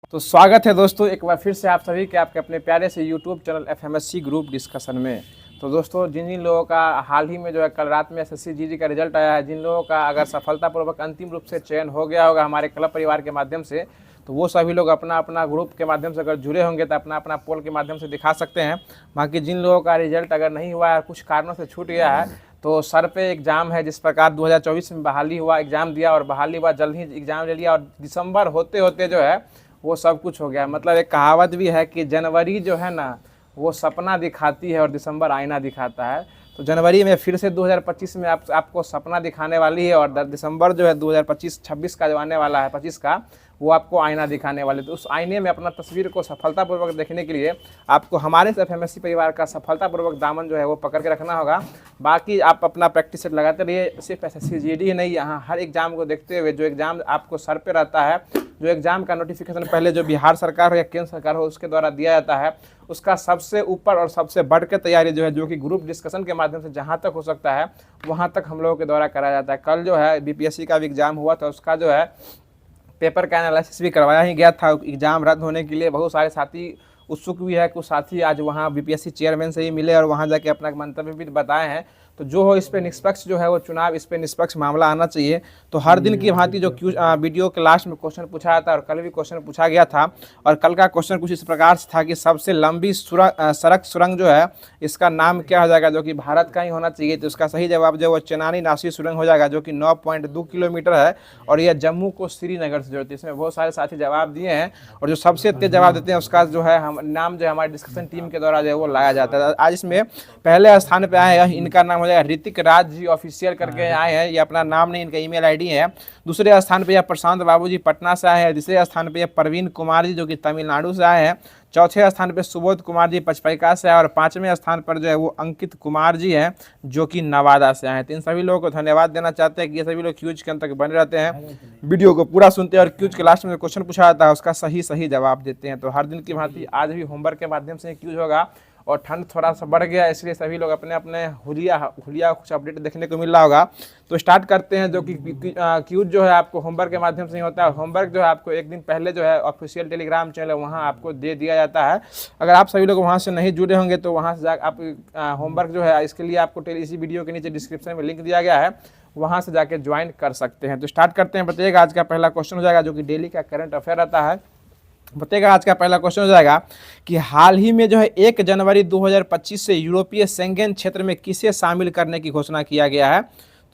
तो स्वागत है दोस्तों एक बार फिर से आप सभी के आपके अपने प्यारे से यूट्यूब चैनल एफएमएससी ग्रुप डिस्कशन में। तो दोस्तों जिन जिन लोगों का हाल ही में जो है कल रात में एसएससी जीडी का रिजल्ट आया है, जिन लोगों का अगर सफलतापूर्वक अंतिम रूप से चयन हो गया होगा हमारे क्लब परिवार के माध्यम से, तो वो सभी लोग अपना अपना ग्रुप के माध्यम से अगर जुड़े होंगे तो अपना अपना पोल के माध्यम से दिखा सकते हैं। बाकी जिन लोगों का रिजल्ट अगर नहीं हुआ है, कुछ कारणों से छूट गया है, तो सर पे एग्ज़ाम है। जिस प्रकार 2024 में बहाली हुआ, एग्ज़ाम दिया और बहाली हुआ, जल्द ही एग्ज़ाम ले लिया और दिसंबर होते होते जो है वो सब कुछ हो गया। मतलब एक कहावत भी है कि जनवरी जो है ना वो सपना दिखाती है और दिसंबर आईना दिखाता है। तो जनवरी में फिर से 2025 में आपको सपना दिखाने वाली है और दिसंबर जो है 2025-26 का जो आने वाला है 25 का, वो आपको आईना दिखाने वाले। तो उस आईने में अपना तस्वीर को सफलतापूर्वक देखने के लिए आपको हमारे एफएमएससी परिवार का सफलतापूर्वक दामन जो है वो पकड़ के रखना होगा। बाकी आप अपना प्रैक्टिस सेट लगाते रहिए। सिर्फ एसएससी जीडी ही नहीं, यहाँ हर एग्जाम को देखते हुए जो एग्ज़ाम आपको सर पे रहता है, जो एग्ज़ाम का नोटिफिकेशन पहले जो बिहार सरकार हो या केंद्र सरकार हो उसके द्वारा दिया जाता है, उसका सबसे ऊपर और सबसे बढ़ के तैयारी जो है, जो कि ग्रुप डिस्कशन के माध्यम से जहाँ तक हो सकता है वहाँ तक हम लोगों के द्वारा कराया जाता है। कल जो है बीपीएससी का भी एग्ज़ाम हुआ था, उसका जो है पेपर का एनालिसिस भी करवाया ही गया था। एग्ज़ाम रद्द होने के लिए बहुत सारे साथी उत्सुक भी है। कुछ साथी आज वहाँ बीपीएससी चेयरमैन से ही मिले और वहाँ जाके अपना मंतव्य भी बताए हैं। तो जो हो इस पर निष्पक्ष जो है वो चुनाव, इस पर निष्पक्ष मामला आना चाहिए। तो हर दिन की भांति जो वीडियो के लास्ट में क्वेश्चन पूछा जाता है और कल भी क्वेश्चन पूछा गया था, और कल का क्वेश्चन कुछ इस प्रकार से था कि सबसे लंबी सड़क सुरंग जो है इसका नाम क्या हो जाएगा, जो कि भारत का ही होना चाहिए। तो उसका सही जवाब जो वो चेनानी नासिर सुरंग हो जाएगा, जो कि 9.2 किलोमीटर है और यह जम्मू को श्रीनगर से जोड़ती है। इसमें बहुत सारे साथी जवाब दिए हैं और जो सबसे तेज जवाब देते हैं उसका जो है नाम जो है हमारे डिस्कशन टीम के द्वारा जो है वो लाया जाता है। आज इसमें पहले स्थान पर आए हैं, इनका नाम ऋतिक राज जी ऑफिशियल करके आए हैं। ये अपना नाम नहीं, इनका ईमेल आईडी है। दूसरे स्थान पे यह प्रशांत बाबू जी पटना से आए हैं। तीसरे स्थान पे यह प्रवीण कुमार जी जो कि तमिलनाडु से आए हैं। चौथे स्थान पे सुबोध कुमार जी पचपैका से आए और पांचवें स्थान पर जो है वो अंकित कुमार जी हैं जो कि नवादा से आए हैं। तो इन सभी लोगों को धन्यवाद देना चाहते हैं कि ये सभी लोग क्यूज के अंत तक बने रहते हैं, वीडियो को पूरा सुनते हैं और क्यूज के लास्ट में क्वेश्चन पूछा जाता है उसका सही जवाब देते हैं। तो हर दिन की भांति आज भी होमवर्क के माध्यम से क्यूज होगा और ठंड थोड़ा सा बढ़ गया इसलिए सभी लोग अपने अपने हुलिया कुछ अपडेट देखने को मिल रहा होगा। तो स्टार्ट करते हैं। जो कि क्यूज जो है आपको होमवर्क के माध्यम से ही होता है। होमवर्क जो है आपको एक दिन पहले जो है ऑफिशियल टेलीग्राम चैनल वहाँ आपको दे दिया जाता है। अगर आप सभी लोग वहाँ से नहीं जुड़े होंगे तो वहाँ से जा आप होमवर्क जो है इसके लिए आपको इसी वीडियो के नीचे डिस्क्रिप्शन में लिंक दिया गया है, वहाँ से जाके ज्वाइन कर सकते हैं। तो स्टार्ट करते हैं। बताइएगा आज का पहला क्वेश्चन हो जाएगा जो कि डेली का करंट अफेयर रहता है। बताइएगा आज का पहला क्वेश्चन हो जाएगा कि हाल ही में जो है 1 जनवरी 2025 से यूरोपीय शेंगेन क्षेत्र में किसे शामिल करने की घोषणा किया गया है।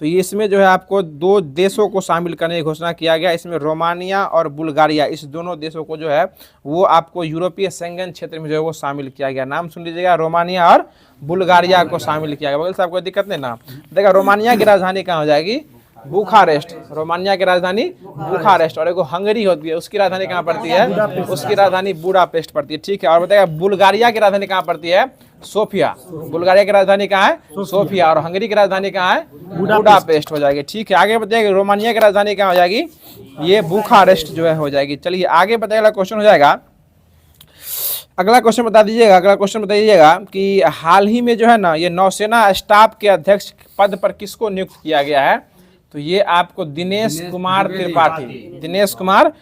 तो ये इसमें जो है आपको 2 देशों को शामिल करने की घोषणा किया गया। इसमें रोमानिया और बुल्गारिया, इस दोनों देशों को जो है वो आपको यूरोपीय शेंगेन क्षेत्र में जो है वो शामिल किया गया। नाम सुन लीजिएगा, रोमानिया और बुल्गारिया को शामिल किया गया। बगल से आपको दिक्कत नहीं ना। देखा रोमानिया की राजधानी कहाँ हो जाएगी, बुखारेस्ट। रोमानिया की राजधानी बुखारेस्ट। और एक हंगरी होती है उसकी राजधानी कहाँ पड़ती है, उसकी राजधानी बुडापेस्ट पड़ती है। ठीक है। और बताइएगा बुल्गारिया की राजधानी कहाँ पड़ती है, सोफिया। बुल्गारिया की राजधानी कहाँ है, सोफिया। और हंगरी की राजधानी कहाँ है, बुडापेस्ट हो जाएगी। ठीक है। आगे बताइएगा रोमानिया की राजधानी कहाँ हो जाएगी, ये बुखारेस्ट जो है हो जाएगी। चलिए आगे बताइएगा क्वेश्चन हो जाएगा। अगला क्वेश्चन बता दीजिएगा। अगला क्वेश्चन बताइएगा कि हाल ही में जो है ना ये नौसेना स्टाफ के अध्यक्ष पद पर किसको नियुक्त किया गया है। तो ये आपको दिनेश कुमार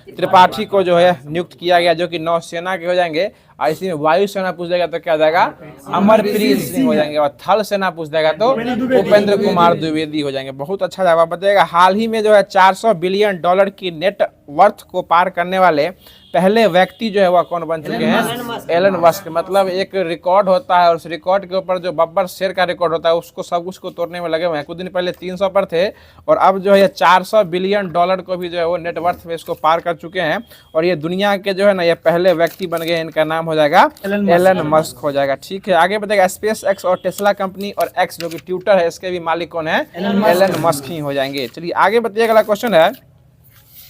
त्रिपाठी को जो है नियुक्त किया गया, जो कि नौसेना के हो जाएंगे। और इसी में वायुसेना पूछ देगा तो क्या हो जाएगा, अमरप्रीत सिंह हो जाएंगे। और थल सेना पूछ देगा तो उपेंद्र कुमार द्विवेदी हो जाएंगे। बहुत अच्छा जवाब बताएगा। हाल ही में जो है $400 बिलियन की नेट वर्थ को पार करने वाले पहले व्यक्ति जो है वह कौन बन चुके हैं, एलन मस्क। मतलब एक रिकॉर्ड होता है और उस रिकॉर्ड के ऊपर जो बब्बर शेर का रिकॉर्ड होता है उसको सब कुछ को तोड़ने में लगे हुए हैं। कुछ दिन पहले 300 पर थे और अब जो है $400 बिलियन को भी जो है वो नेटवर्थ में इसको पार कर चुके हैं। और ये दुनिया के जो है ना ये पहले व्यक्ति बन गए। इनका नाम हो जाएगा एलन मस्क हो जाएगा। ठीक है। आगे बताएगा स्पेस एक्स और टेस्ला कंपनी और एक्स जो कि ट्विटर है इसके भी मालिक कौन है, एलन मस्क ही हो जाएंगे। चलिए आगे बताइएगा। अगला क्वेश्चन है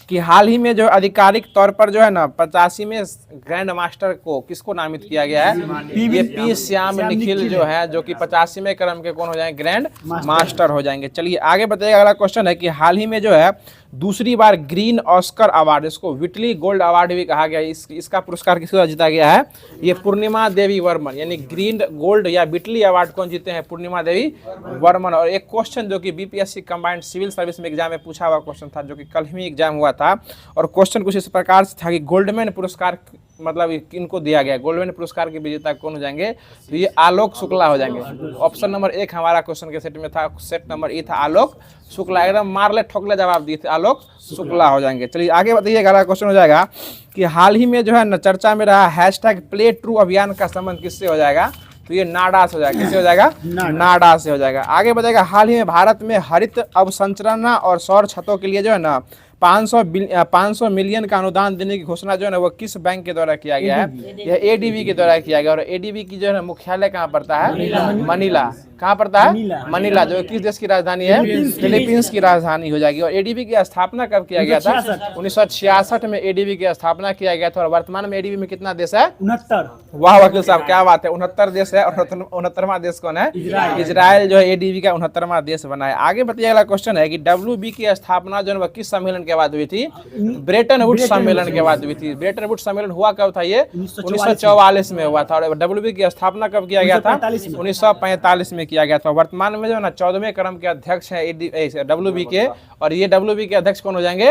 कि हाल ही में जो आधिकारिक तौर पर जो है ना 85वें ग्रैंड मास्टर को किसको नामित किया गया है, ये पी श्याम निखिल जो है जो कि 85वें क्रम के कौन हो जाएंगे, ग्रैंड मास्टर हो जाएंगे। चलिए आगे बताइएगा। अगला क्वेश्चन है कि हाल ही में जो है दूसरी बार ग्रीन ऑस्कर अवार्ड, इसको विटली गोल्ड अवार्ड भी कहा गया है। इसका पुरस्कार किसको जीता गया है? ये पूर्णिमा देवी वर्मन, यानी ग्रीन गोल्ड या विटली अवार्ड कौन जीते हैं? पूर्णिमा देवी वर्मन। और एक क्वेश्चन जो कि बीपीएससी कंबाइंड सिविल सर्विस में एग्जाम में पूछा हुआ क्वेश्चन था, जो कि कल ही एग्जाम हुआ था, और क्वेश्चन कुछ इस प्रकार से था कि गोल्डमैन पुरस्कार मतलब इनको दिया गया, गोल्डमैन पुरस्कार के विजेता कौन हो जाएंगे? तो ये आलोक शुक्ला हो जाएंगे। ऑप्शन नंबर 1 हमारा क्वेश्चन के सेट में था, सेट नंबर ए था आलोक शुक्ला। एकदम मारले ठोकले जवाब दिए थे, आलोक शुक्ला हो जाएंगे। चलिए आगे बताइए, अगला क्वेश्चन हो जाएगा कि हाल ही में जो है न चर्चा में रहा हैशटैग प्ले ट्रू अभियान का संबंध किससे हो जाएगा? तो ये नाडा से हो जाएगा। किससे हो जाएगा? नाडा से हो जाएगा। आगे बताएगा, हाल ही में भारत में हरित अवसंरचना और सौर छतों के लिए जो है ना 500 मिलियन का अनुदान देने की घोषणा जो है ना वो किस बैंक के द्वारा किया गया है? यह एडीबी के द्वारा किया गया। और एडीबी की जो है ना मुख्यालय कहाँ पड़ता है? मनीला। कहाँ पड़ता है? मनीला, जो किस देश की राजधानी है? फिलीपींस की राजधानी हो जाएगी। और एडीबी की स्थापना कब किया गया था? 1966 में एडीबी की स्थापना किया गया था। और वर्तमान में एडीबी में कितना देश है? 69। वाह वकील साहब, क्या बात है, 69 देश है। और 69वां देश कौन है? इजराइल जो है एडीबी का 69वां देश बना है। आगे बताइए, अगला क्वेश्चन है कि डब्ल्यूबी की स्थापना जो है किस सम्मेलन के बाद हुई थी? ब्रेटन वुड्स सम्मेलन के बाद हुई थी। ब्रेटन वुड्स सम्मेलन हुआ कब था? ये 1944 में हुआ था। और डब्ल्यूबी की स्थापना कब किया गया था? 1945 में किया गया था। वर्तमान में जो है ना 14वें क्रम के अध्यक्ष हैं डब्ल्यूबी के। और ये डब्ल्यूबी के अध्यक्ष कौन हो जाएंगे?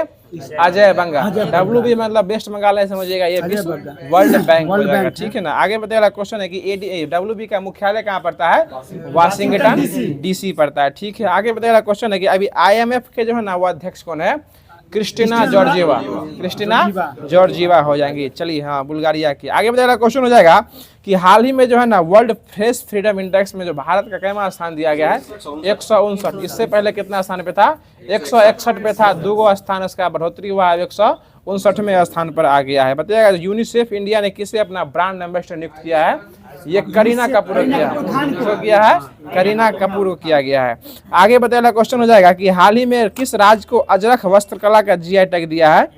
अजय बंगा। डब्ल्यूबी मतलब वेस्ट बंगाल है, समझिएगा, ये वर्ल्ड बैंक हो जाएगा। ठीक है ना। आगे बताइएगा, क्वेश्चन है कि डब्ल्यूबी का मुख्यालय कहाँ पड़ता है? वाशिंगटन डीसी पड़ता है। ठीक है। आगे बताइएगा, क्वेश्चन है कि अभी आईएमएफ के जो है ना वो अध्यक्ष कौन है? Christina Georgieva. क्रिस्टिना जॉर्जिवा हो जाएंगी। चलिए, हाँ, बुल्गारिया की। आगे बताइएगा, क्वेश्चन हो जाएगा कि हाल ही में जो है ना वर्ल्ड प्रेस फ्रीडम इंडेक्स में जो भारत का कैमा स्थान दिया गया है? 159। इससे पहले कितना स्थान पे था? 161 पे था। 2 स्थान इसका बढ़ोतरी हुआ है, 159वें स्थान पर आ गया है। बताइएगा, यूनिसेफ इंडिया ने किसे अपना ब्रांड एम्बेसडर नियुक्त किया है? ये करीना कपूर किया है, करीना कपूर को किया गया है। आगे बताइएगा, क्वेश्चन हो जाएगा कि हाल ही में किस राज्य को अजरक वस्त्रकला का जीआई टैग दिया है?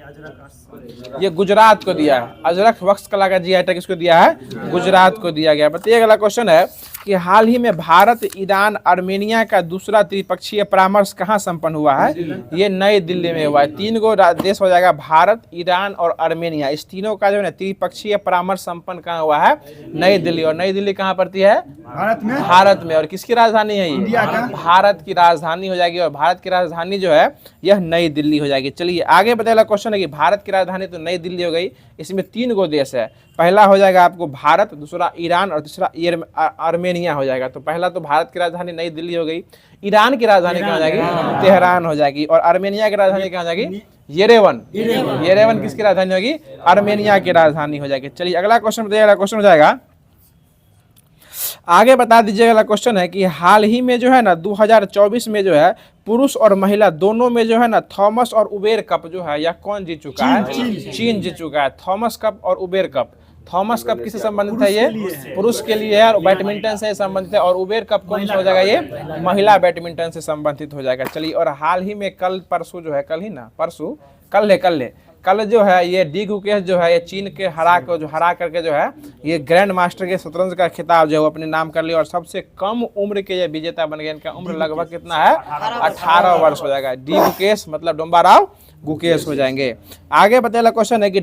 ये गुजरात को दिया है। अजरक वस्त्रकला का जीआई टैग किसको दिया है? गुजरात को दिया गया। बताइए, अगला क्वेश्चन है कि हाल ही में भारत, ईरान, आर्मेनिया का दूसरा त्रिपक्षीय परामर्श कहाँ संपन्न हुआ है? ये नई दिल्ली में हुआ है। 3 गो देश हो जाएगा, भारत, ईरान और आर्मेनिया। इस तीनों का जो है ना त्रिपक्षीय परामर्श संपन्न कहाँ हुआ है? नई दिल्ली। और नई दिल्ली कहाँ पड़ती है? भारत में। और किसकी राजधानी है ये? भारत की राजधानी हो जाएगी। और भारत की राजधानी जो है यह नई दिल्ली हो जाएगी। चलिए आगे बताइए, क्वेश्चन है कि भारत की राजधानी तो नई दिल्ली हो गई, इसमें 3 गो देश है। पहला हो जाएगा आपको भारत, दूसरा ईरान और तीसरा आर्मेनिया हो जाएगा। तो पहला तो भारत की राजधानी नई दिल्ली हो गई, ईरान की राजधानी क्या हो जाएगी? तेहरान हो जाएगी। और आर्मेनिया की राजधानी क्या हो जाएगी? येरेवन। येरेवन किसकी राजधानी होगी? आर्मेनिया की राजधानी हो जाएगी। चलिए अगला क्वेश्चन बताइए, अगला क्वेश्चन हो जाएगा, आगे बता दीजिए। अगला क्वेश्चन है कि हाल ही में जो है ना 2024 में जो है पुरुष और महिला दोनों में जो है ना थॉमस और उबेर कप जो है यह कौन जीत चुका है? चीन जीत चुका है। थॉमस कप और उबेर कप। थॉमस कप किससे संबंधित है? ये पुरुष के लिए है और बैडमिंटन से संबंधित है। और उबेर कप कौन सा हो जाएगा? ये महिला बैडमिंटन से संबंधित हो जाएगा। चलिए, और हाल ही में कल परसों जो है, कल ही ना परसों, कल जो है ये डी गुकेश जो है ये चीन के हरा करके जो है ये ग्रैंड मास्टर के शतरंज का खिताब जो है वो अपने नाम कर लिया। और सबसे कम उम्र के ये विजेता बन गए। इनका उम्र लगभग कितना है? 18 वर्ष हो जाएगा। डी गुकेश मतलब डोम्बाराव गुकेश हो जाएंगे। आगे बताइए, क्वेश्चन है कि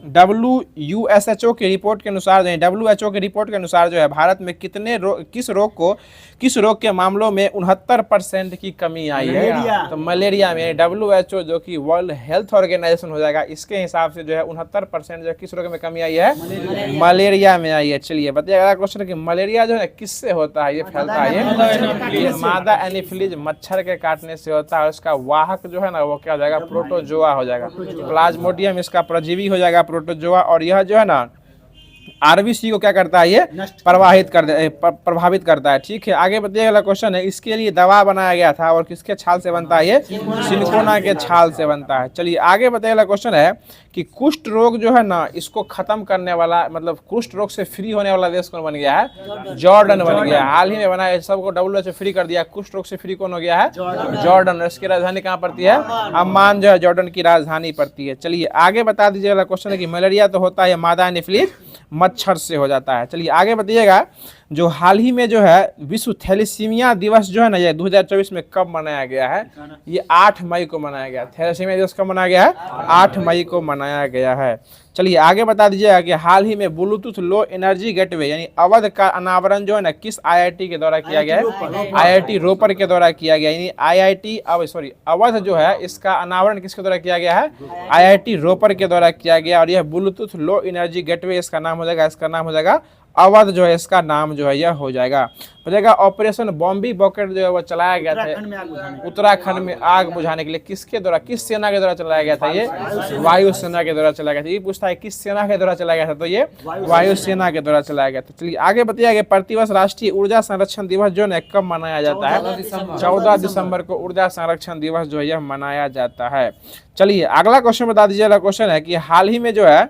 WHO की रिपोर्ट के अनुसार WHO की रिपोर्ट के अनुसार जो है भारत में किस रोग के मामलों में 69% की कमी आई है? तो मलेरिया में। WHO जो कि वर्ल्ड हेल्थ ऑर्गेनाइजेशन हो जाएगा, इसके हिसाब से जो है 69% जो किस रोग में कमी आई है? मलेरिया में आई है। चलिए बताइए, अगला क्वेश्चन है कि मलेरिया जो है किससे होता है? ये फैलता है ये मादा एनीफिलीज मच्छर के काटने से होता है। उसका वाहक जो है ना वो क्या हो जाएगा? प्रोटोजोआ हो जाएगा। प्लाज्मोडियम इसका परजीवी हो जाएगा, प्रोटोजोआ। और यह जो है ना आरबीसी को क्या करता है? ये प्रभावित करता है। ठीक है। आगे बताइए, अगला क्वेश्चन है, इसके लिए दवा बनाया गया था और किसके छाल से बनता है? ये सिनकोना के छाल से बनता है। चलिए आगे बताइए, अगला क्वेश्चन है कि कुष्ठ रोग जो है ना इसको खत्म करने वाला, मतलब कुष्ठ रोग से फ्री होने वाला देश कौन बन गया है? जॉर्डन बन गया है। हाल ही में बना है, सबको WHO फ्री कर दिया। कुष्ठ रोग से फ्री कौन हो गया है? जॉर्डन। इसकी राजधानी कहाँ पड़ती है? अम्मान जो है जॉर्डन की राजधानी पड़ती है। चलिए आगे बता दीजिए, अगला क्वेश्चन है कि मलेरिया तो होता है मादा एनीफिलीज मच्छर से हो जाता है। चलिए आगे बताइएगा, जो हाल ही में जो है विश्व थैलेसीमिया दिवस जो है ना, ये 2024 में कब मनाया गया है? ये 8 मई को मनाया गया। थैलेसीमिया दिवस कब मनाया गया है? 8 मई को मनाया गया है। चलिए आगे बता दीजिएगा कि हाल ही में ब्लूटूथ लो एनर्जी गेटवे यानी अवध का अनावरण जो है ना किस आईआईटी के द्वारा किया गया है? आईआईटी रोपर के द्वारा किया गया। यानी आईआईटी अवध जो है इसका अनावरण किसके द्वारा किया गया है? आईआईटी रोपर के द्वारा किया गया। और यह ब्लूटूथ लो एनर्जी गेटवे इसका नाम हो जाएगा, इसका नाम हो जाएगा अवध जो है, इसका नाम जो है यह हो जाएगा। बचेगा ऑपरेशन बॉम्बी बॉकेट जो है वो चलाया गया था उत्तराखंड में आग बुझाने के लिए। किसके द्वारा, किस सेना के द्वारा चलाया गया था? ये वायु सेना के द्वारा चलाया गया था। ये पूछता है किस सेना के द्वारा चलाया गया था, तो ये वायु सेना के द्वारा चलाया गया था। चलिए आगे बताइए, प्रतिवर्ष राष्ट्रीय ऊर्जा संरक्षण दिवस जो है कब मनाया जाता है? 14 दिसंबर को ऊर्जा संरक्षण दिवस जो है यह मनाया जाता है। चलिए अगला क्वेश्चन बता दीजिए। अगला क्वेश्चन है कि हाल ही में जो है,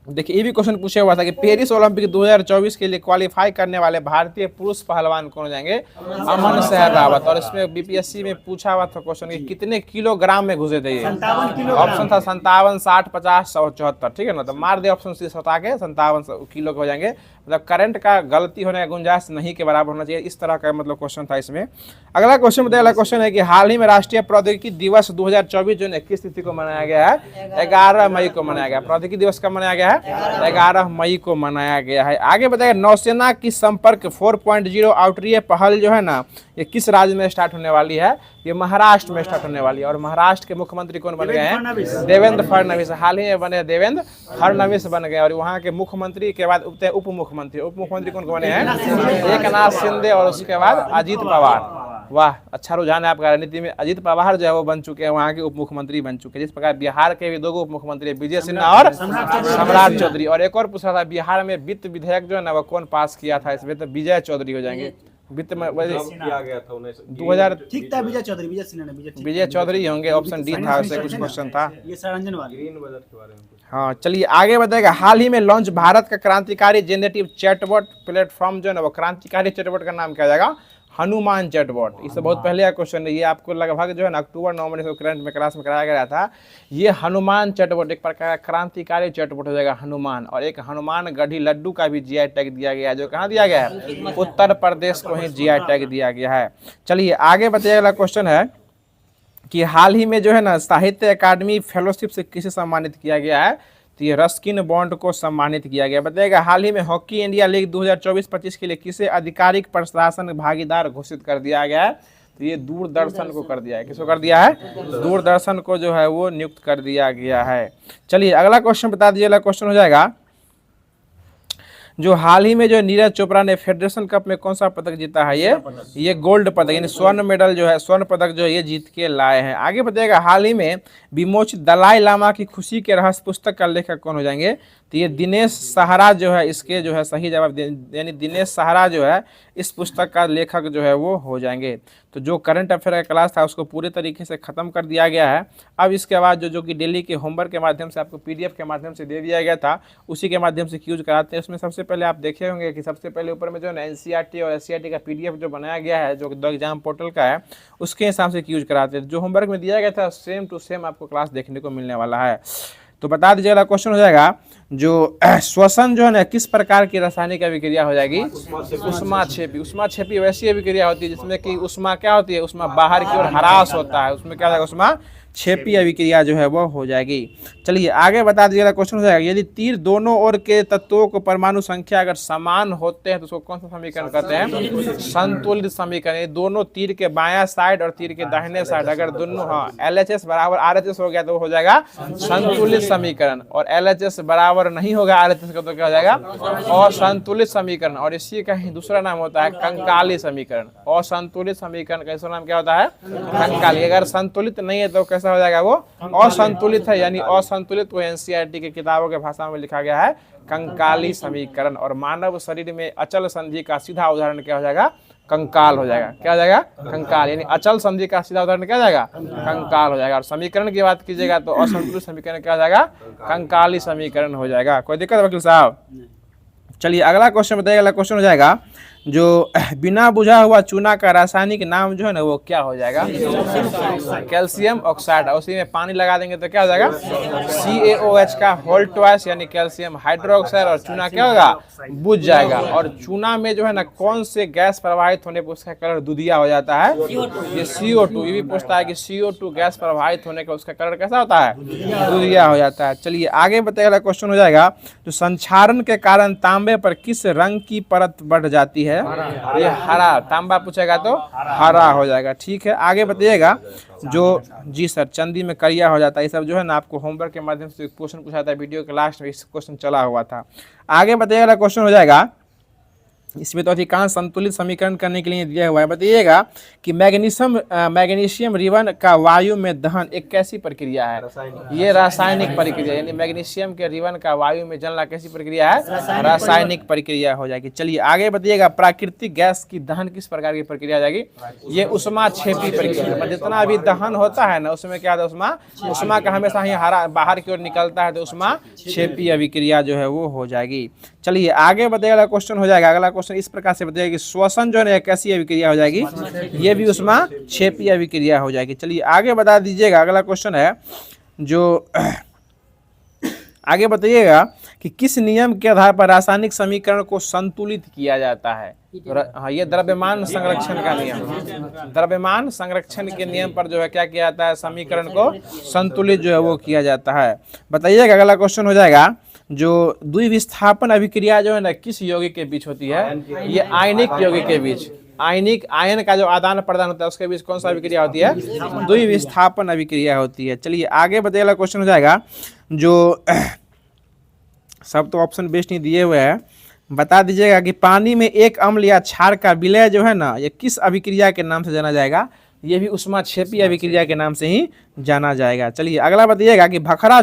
देखिए ये भी क्वेश्चन पूछा हुआ था कि पेरिस ओलंपिक 2024 के लिए क्वालिफाई करने वाले भारतीय पुरुष पहलवान कौन हो जाएंगे? अमन शहर रावत। और इसमें बीपीएससी में पूछा हुआ था क्वेश्चन कि कितने किलोग्राम में घुसे थे ये? ऑप्शन था 57, 60, 50, 74। ठीक है ना, तो मार दे ऑप्शन सी हटा के 57 किलो के हो जाएंगे। मतलब करंट का गलती होने का गुंजाइश नहीं के बराबर होना चाहिए, इस तरह का मतलब क्वेश्चन था इसमें। अगला क्वेश्चन बताइए। अगला क्वेश्चन है कि हाल ही में राष्ट्रीय प्रौद्योगिकी दिवस 2024 जो 21 तिथि को मनाया गया है? 11 मई को मनाया गया। प्रौद्योगिकी दिवस कब मनाया गया है? 11 मई को मनाया गया है। आगे बताइए, नौसेना की संपर्क 4.0 आउटरीय पहल जो है ना, ये किस राज्य में स्टार्ट होने वाली है? ये महाराष्ट्र में स्टार्ट होने वाली है। और महाराष्ट्र के मुख्यमंत्री कौन बन गए हैं? देवेंद्र फडणवीस। हाल ही में बने देवेंद्र फडणवीस बन गए। और वहाँ के मुख्यमंत्री के बाद उप मुख्यमंत्री कौन बने हैं? एकनाथ शिंदे। और उसके बाद अजीत पवार। वाह, अच्छा रुझान है आपका राजनीति में। अजीत पवार जो है वो बन चुके हैं, वहाँ के उप मुख्यमंत्री बन चुके हैं। जिस प्रकार बिहार के भी 2 उप मुख्यमंत्री, विजय सिन्हा और सम्राट चौधरी। और एक और पूछा था, बिहार में वित्त विधेयक जो है ना वो कौन पास किया था? इसमें तो विजय चौधरी हो जाएंगे। वित्त में किया गया था 2000, ठीक था, विजय चौधरी होंगे। ऑप्शन डी था, उससे कुछ क्वेश्चन था ये सरंजन वाला ग्रीन बजट के बारे में। हाँ चलिए आगे बताएगा, हाल ही में लॉन्च भारत का क्रांतिकारी जेनरेटिव चैटबॉट प्लेटफॉर्म जो है ना, वो क्रांतिकारी चैटबॉट का नाम क्या जाएगा? हनुमान चैटबॉट। इससे बहुत पहले का क्वेश्चन है ये, आपको लगभग जो है ना अक्टूबर नवंबर में करंट में क्लास में कराया गया था। ये हनुमान चैटबॉट एक प्रकार का क्रांतिकारी चैटबॉट हो जाएगा, हनुमान। और एक हनुमान गढ़ी लड्डू का भी जीआई टैग दिया गया है, जो कहाँ दिया गया है? उत्तर प्रदेश को ही जीआई टैग दिया गया है। चलिए आगे बताइए। अगला क्वेश्चन है कि हाल ही में जो है ना साहित्य अकादमी फेलोशिप से किसे सम्मानित किया गया है? तो ये रस्किन बॉन्ड को सम्मानित किया गया। बताइएगा, हाल ही में हॉकी इंडिया लीग 2024-25 के लिए किसे आधिकारिक प्रशासन भागीदार घोषित कर दिया गया है? तो ये दूरदर्शन को कर दिया है। किसको कर दिया है? दूरदर्शन को जो है वो नियुक्त कर दिया गया है। चलिए अगला क्वेश्चन बता दीजिए। अगला क्वेश्चन हो जाएगा, जो हाल ही में जो नीरज चोपड़ा ने फेडरेशन कप में कौन सा पदक जीता है? ये गोल्ड पदक यानी स्वर्ण मेडल जो है, स्वर्ण पदक जो है ये जीत के लाए हैं। आगे बताइएगा, हाल ही में विमोचित दलाई लामा की खुशी के रहस्य पुस्तक का लेखक कौन हो जाएंगे? तो ये दिनेश सहारा जो है, इसके जो है सही जवाब यानी दिनेश सहारा जो है इस पुस्तक का लेखक जो है वो हो जाएंगे। तो जो करंट अफेयर का क्लास था उसको पूरे तरीके से ख़त्म कर दिया गया है। अब इसके बाद जो कि डेली के होमवर्क के माध्यम से आपको पीडीएफ के माध्यम से दे दिया गया था, उसी के माध्यम से यूज कराते हैं। उसमें सबसे पहले आप देखे होंगे कि सबसे पहले ऊपर में जो है ना एनसीईआरटी और एससीईआरटी का पीडीएफ जो बनाया गया है, जो द एग्जाम पोर्टल का है, उसके हिसाब से यूज कराते हैं। जो होमवर्क में दिया गया था सेम टू सेम आपको क्लास देखने को मिलने वाला है। तो बता दीजिए, अगला क्वेश्चन हो जाएगा, जो श्वसन जो है ना किस प्रकार की रासायनिक अभिक्रिया हो जाएगी? उष्माक्षेपी। उष्माक्षेपी वैसी अभिक्रिया होती है जिसमें कि उष्मा क्या होती है? उष्मा बाहर की ओर ह्रास होता है, उसमें क्या हो जाएगा? उष्माक्षेपी अभिक्रिया जो है वो हो जाएगी। चलिए आगे बता दीजिएगा, क्वेश्चन हो जाएगा, यदि तीर दोनों ओर के तत्वों को परमाणु संख्या अगर समान होते हैं तो उसको कौन सा समीकरण कहते हैं? संतुलित समीकरण। दोनों तीर के बायां साइड और तीर के दाहिने साइड अगर दोनों LHS बराबर RHS हो गया तो हो जाएगा संतुलित समीकरण। और LHS बराबर नहीं होगा RHS का तो क्या हो जाएगा? असंतुलित समीकरण। और इसी का ही दूसरा नाम होता है कंकाली समीकरण। असंतुलित समीकरण का दूसरा नाम क्या होता है? कंकाली। अगर संतुलित नहीं है तो कैसा हो जाएगा? वो असंतुलित है। यानी असंतुलित को एनसीईआरटी की किताबों के भाषा में लिखा गया है कंकाली समीकरण। और मानव शरीर में अचल संधि का सीधा उदाहरण क्या हो जाएगा? कंकाल हो जाएगा। क्या हो जाएगा? कंकाल। यानी अचल संधि का सीधा उदाहरण क्या हो जाएगा? कंकाल हो जाएगा। और समीकरण की बात कीजिएगा तो असंतुलित समीकरण क्या हो जाएगा? कंकाली समीकरण हो जाएगा। कोई दिक्कत वकील साहब? चलिए अगला क्वेश्चन बताइए। अगला क्वेश्चन हो जाएगा, जो बिना बुझा हुआ चूना का रासायनिक नाम जो है ना वो क्या हो जाएगा? Calcium oxide. उसी में पानी लगा देंगे तो क्या हो जाएगा? CaOH का होल ट्वाइस यानी कैल्शियम हाइड्रोक्साइड, और चूना क्या होगा? बुझ जाएगा। और चूना में जो है ना कौन से गैस प्रवाहित होने पर उसका कलर दूधिया हो जाता है? ये CO2। ये भी पूछता है कि CO2 गैस प्रवाहित होने का उसका कलर कैसा होता है? दूधिया हो जाता है। चलिए आगे बताइए, अगला क्वेश्चन हो जाएगा, जो संक्षारण के कारण तांबे पर किस रंग की परत बढ़ जाती है? ये हरा। तांबा पूछेगा तो हरा हो जाएगा। ठीक है, आगे बताइएगा, जो जी सर चांदी में करिया हो जाता है। ये सब जो है ना आपको होमवर्क के माध्यम से क्वेश्चन पूछा था, वीडियो के लास्ट में इस क्वेश्चन चला हुआ था। आगे बताइएगा, क्वेश्चन हो जाएगा, इसमें तो अधिकांश संतुलित समीकरण करने के लिए दिया हुआ है। बताइएगा कि मैग्नीशियम रिबन का वायु में दहन एक कैसी प्रक्रिया है? ये रासायनिक प्रक्रिया, यानी मैग्नीशियम के रिबन का वायु में जलना कैसी प्रक्रिया है? रासायनिक प्रक्रिया हो जाएगी। चलिए आगे बताइएगा, प्राकृतिक गैस की दहन किस प्रकार की प्रक्रिया हो जाएगी? ये उष्माक्षेपी प्रक्रिया। जितना भी दहन होता है ना उसमें क्या होता है? उष्मा का हमेशा ही हरा बाहर की ओर निकलता है, तो उष्माक्षेपी अभिक्रिया जो है वो हो जाएगी। चलिए आगे बताइएगा, क्वेश्चन हो जाएगा, अगला क्वेश्चन इस प्रकार से बताइएगा कि श्वसन जो है कैसी अभिक्रिया हो जाएगी? ये भी उष्माक्षेपी अभिक्रिया हो जाएगी। चलिए आगे बता दीजिएगा, अगला क्वेश्चन है जो आगे बताइएगा कि किस नियम के आधार पर रासायनिक समीकरण को संतुलित किया जाता है? हाँ, ये द्रव्यमान संरक्षण का नियम। द्रव्यमान संरक्षण के नियम पर जो है क्या किया जाता है? समीकरण को संतुलित जो है वो किया जाता है। बताइएगा, अगला क्वेश्चन हो जाएगा, जो द्विविस्थापन अभिक्रिया जो है ना किस यौगिक के बीच होती है? ये आयनिक यौगिक के बीच। आयन का जो आदान प्रदान होता है उसके बीच कौन सा अभिक्रिया होती है? द्विविस्थापन अभिक्रिया होती है। चलिए आगे बताइएगा, क्वेश्चन हो जाएगा, जो सब तो ऑप्शन बेस्ट नहीं दिए हुए हैं, बता दीजिएगा कि पानी में एक अम्ल या क्षार का विलय जो है ना ये किस अभिक्रिया के नाम से जाना जाएगा? ये भी उष्माक्षेपी अभिक्रिया के नाम से ही जाना जाएगा। चलिए अगला बताइएगा कि भखरा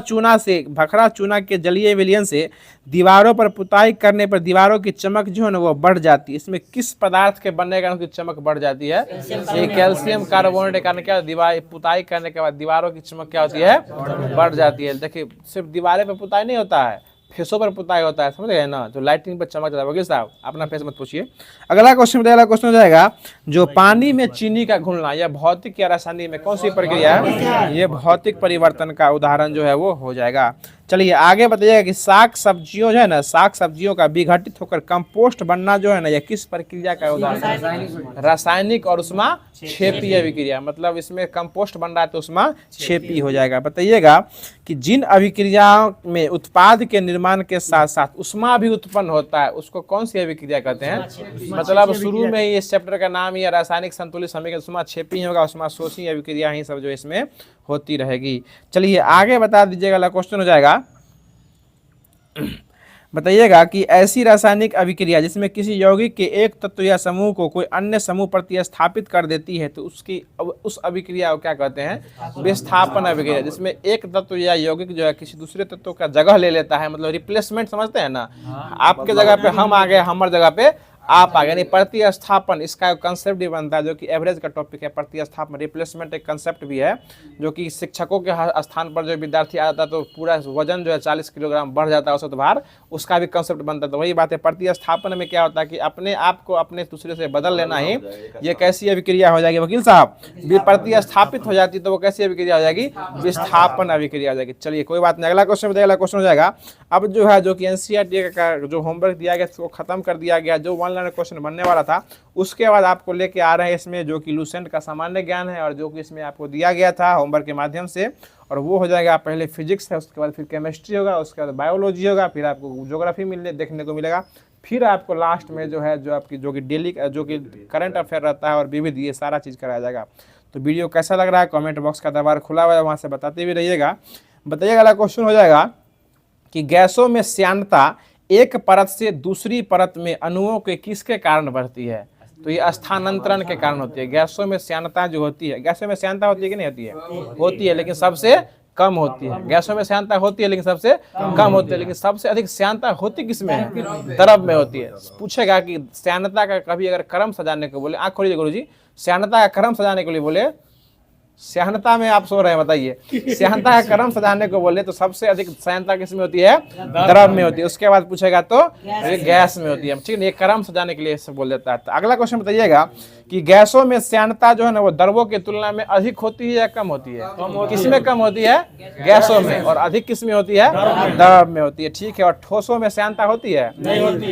चूना के जलीय विलयन से दीवारों पर पुताई करने पर दीवारों की चमक जो है ना वो बढ़ जाती है। इसमें किस पदार्थ के बनने के कारण उसकी चमक बढ़ जाती है? ये कैल्शियम कार्बोनेट के कारण क्या दीवार पुताई करने के बाद दीवारों की चमक क्या होती है? बढ़ जाती है। देखिए सिर्फ दीवारें पर पुताई नहीं होता है, फेसों पर पुताई होता है, समझ गए ना? जो लाइटिंग पर चमक जाता है। वकील साहब अपना फेस मत पूछिए। अगला क्वेश्चन बताइएगा, क्वेश्चन हो जाएगा, जो पानी में चीनी का घुलना यह भौतिक या रासायनिक में कौन सी प्रक्रिया है? ये भौतिक परिवर्तन का उदाहरण जो है वो हो जाएगा। चलिए आगे बताइएगा कि साग सब्जियों जो है ना, साग सब्जियों का विघटित होकर कंपोस्ट बनना जो है ना यह किस प्रक्रिया का उदाहरण है? रासायनिक और उष्माक्षेपी अभिक्रिया। मतलब इसमें कंपोस्ट बन रहा है तो उष्माक्षेपी हो जाएगा। बताइएगा कि जिन अभिक्रियाओं में उत्पाद के निर्माण के साथ साथ उष्मा भी उत्पन्न होता है उसको कौन सी अभिक्रिया कहते हैं? मतलब शुरू में ही इस चैप्टर का नाम ही रासायनिक संतुलित समीकरण उष्माक्षेपी होगा, उष्माशोषी अभिक्रिया ही सब जो इसमें होती रहेगी। चलिए आगे बता दीजिएगा, अगला क्वेश्चन हो जाएगा, बताइएगा कि ऐसी रासायनिक अभिक्रिया जिसमें किसी यौगिक के एक तत्व या समूह को कोई अन्य समूह प्रतिस्थापित कर देती है तो उस अभिक्रिया को क्या कहते हैं? विस्थापन अभिक्रिया। जिसमें एक तत्व या यौगिक जो है किसी दूसरे तत्व का जगह ले लेता है, मतलब रिप्लेसमेंट, समझते हैं ना? आपके जगह पे हम आ गए, हमारे जगह पे आप आ गए, यानी प्रतिस्थापन। इसका एक कंसेप्ट भी बनता है जो कि एवरेज का टॉपिक है। प्रतिस्थापन, रिप्लेसमेंट एक कंसेप्ट भी है जो कि शिक्षकों के स्थान पर जो विद्यार्थी आता है तो पूरा वजन जो है 40 किलोग्राम बढ़ जाता है औसत भार, उसका भी कंसेप्ट बनता है। तो वही बात है, प्रतिस्थापन में क्या होता है कि अपने आप को अपने दूसरे से बदल लेना ही ये कैसी अभिक्रिया हो जाएगी वकील साहब? प्रतिस्थापित हो जाती तो वो कैसी अभिक्रिया हो जाएगी? विस्थापन अभिक्रिया हो जाएगी। चलिए कोई बात नहीं, अगला क्वेश्चन बताइए। अगला क्वेश्चन हो जाएगा, अब जो है जो कि NCERT का जो होमवर्क दिया गया उसको खत्म कर दिया गया, जो क्वेश्चन बनने वाला था उसके बाद आपको लेके आ रहे हैं इसमें जो कि लूसेंट का सामान्य ज्ञान है और जो कि इसमें आपको दिया गया था होमवर्क के माध्यम से, और वो हो जाएगा पहले फिजिक्स है, उसके बाद फिर केमिस्ट्री होगा, उसके बाद बायोलॉजी होगा, फिर आपको ज्योग्राफी देखने को मिलेगा, फिर आपको लास्ट में जो है जो आपकी जो कि डेली जो कि करंट अफेयर रहता है और विविध, ये सारा चीज़ कराया जाएगा। तो वीडियो कैसा लग रहा है कमेंट बॉक्स का दरबार खुला हुआ है, वहाँ से बताते भी रहिएगा। बताइएगा, अगला क्वेश्चन हो जाएगा कि गैसों में श्यानता एक परत से दूसरी परत में अणुओं के किसके कारण बढ़ती है? तो ये स्थानांतरण के कारण होती है। गैसों में श्यानता जो होती है, गैसों में श्यानता होती है कि नहीं होती है? होती है, लेकिन सबसे कम होती है। गैसों में श्यानता होती है लेकिन सबसे कम होती है, लेकिन सबसे अधिक श्यानता होती किसमें है? द्रव में होती है। पूछेगा कि श्यानता का कभी अगर क्रम सजाने को बोले, आँख खोलिए गुरुजी, श्यानता का क्रम सजाने के लिए बोले श्यानता में आप सो रहे हैं, बताइए। श्यानता का क्रम सजाने को बोले तो सबसे अधिक श्यानता किसमें होती है? द्रव में होती है। उसके बाद पूछेगा तो गैस में होती है, ठीक है। ये क्रम सजाने के लिए सब बोल देता है। तो अगला क्वेश्चन बताइएगा कि गैसों में श्यानता जो है ना वो द्रवों की तुलना में अधिक होती है या कम होती है? किसमें कम होती है? गैसों में। और अधिक किसमें होती है? द्रव में होती है, ठीक है। और ठोसों में श्यानता होती है?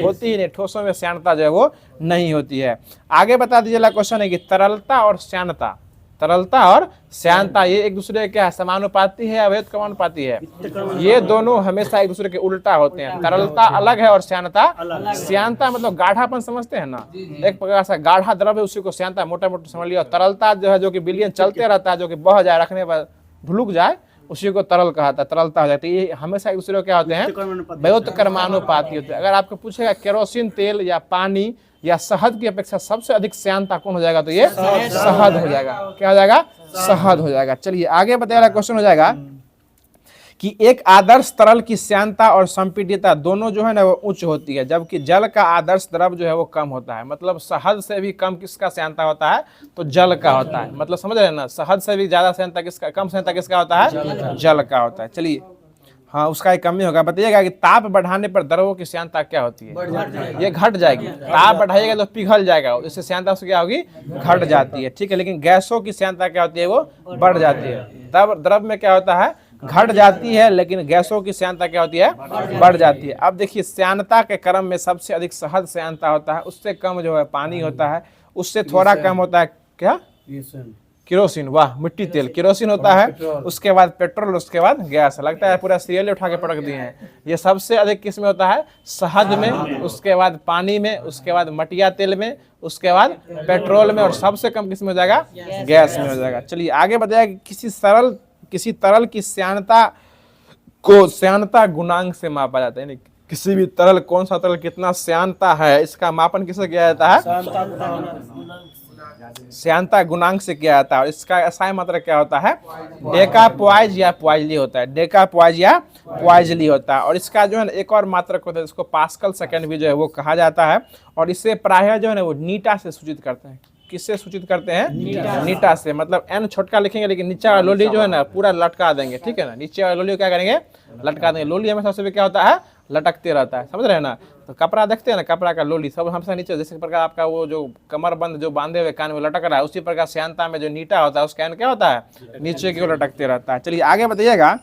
होती ही नहीं, ठोसों में श्यानता जो है वो नहीं होती है। आगे बता दीजिए, अगला क्वेश्चन है कि तरलता और श्यानता, तरलता और श्यानता ये एक दूसरे के क्या समानुपाती है या अवैध समानुपाती है? ये दोनों हमेशा एक दूसरे के उल्टा होते हैं। तरलता अलग है और श्यानता, श्यानता मतलब गाढ़ापन समझते हैं ना, एक प्रकार से गाढ़ा द्रव है, उसी को श्यानता मोटा मोटा समझ लिया। तरलता जो है जो कि विलयन चलते रहता है, जो कि बह जाए, रखने पर ढुलुक जाए, उसी को तरल कहता है, तरलता हो जाती है। ये हमेशा एक दूसरे को क्या होते हैं? व्युत्क्रमानुपाती होते हैं। अगर आपको पूछेगा केरोसिन तेल या पानी या शहद की अपेक्षा सबसे अधिक श्यानता कौन हो जाएगा? तो ये शहद हो जाएगा। क्या हो जाएगा? शहद हो जाएगा। चलिए आगे बताइए, क्वेश्चन हो जाएगा कि एक आदर्श तरल की श्यानता और संपीडितता दोनों जो है ना वो उच्च होती है, जबकि जल का आदर्श द्रव जो है वो कम होता है। मतलब शहद से भी कम किसका श्यानता होता है? तो जल का होता है। मतलब समझ रहे हैं ना, शहद से भी ज्यादा श्यानता किसका, कम श्यानता किसका होता है? जल का होता है। चलिए हाँ, उसका एक कमी होगा। बताइएगा कि ताप बढ़ाने पर द्रवों की श्यानता क्या होती है? ये घट जाएगी। ताप बढ़ाइएगा तो पिघल जाएगा, इससे श्यानता क्या होगी? घट जाती है, ठीक है। लेकिन गैसों की श्यानता क्या होती है? वो बढ़ जाती है। तब द्रव में क्या होता है? घट जाती है, लेकिन गैसों की श्यानता क्या होती है? बढ़ जाती है। अब देखिए, श्यानता के क्रम में सबसे अधिक शहद श्यानता होता है, उससे कम जो है पानी होता है, उससे थोड़ा कम होता है क्या? केरोसिन, वाह, मिट्टी तेल, केरोसिन होता है, उसके बाद पेट्रोल, उसके बाद गैस। लगता है पूरा सीरियल उठा के पटक दिए हैं। ये सबसे अधिक किस में होता है? शहद में, उसके बाद पानी में, उसके बाद मटिया तेल में, उसके बाद पेट्रोल में, और सबसे कम किस में हो जाएगा? गैस में हो जाएगा। चलिए आगे बताइए, किसी तरल की श्यानता को श्यानता गुणांक से मापा जाता है। यानी किसी भी तरल, कौन सा तरल कितना श्यानता है, इसका मापन किससे किया जाता है? श्यानता गुणांक से किया जाता है। और इसका असाई मात्रा क्या होता है? डेकापोइज या पॉइजली होता है। डेकापोइज या पॉइजली होता है। और इसका जो है ना एक और मात्रक होता है, इसको पास्कल सेकंड भी जो है वो कहा जाता है। और इसे प्रायः जो है ना वो नीटा से सूचित करते हैं। किससे सूचित करते हैं? नीटा से। मतलब एन छोटका लिखेंगे, लेकिन नीचे वाला लोली जो है ना पूरा लटका देंगे, ठीक है ना। नीचे वाला लोली क्या करेंगे? लटका देंगे। लोली हमेशा सबसे क्या होता है? लटकते रहता है, समझ रहे हैं ना। तो कपड़ा देखते हैं ना, कपड़ा का लोली सब हमेशा नीचे, जैसे प्रकार आपका वो जो कमर बंद जो बांधे हुए कान में लटक रहा है, उसी प्रकार श्यानता में जो नीटा होता है उसका क्या होता है? नीचे की ओर लटकते रहता है। चलिए आगे बताइएगा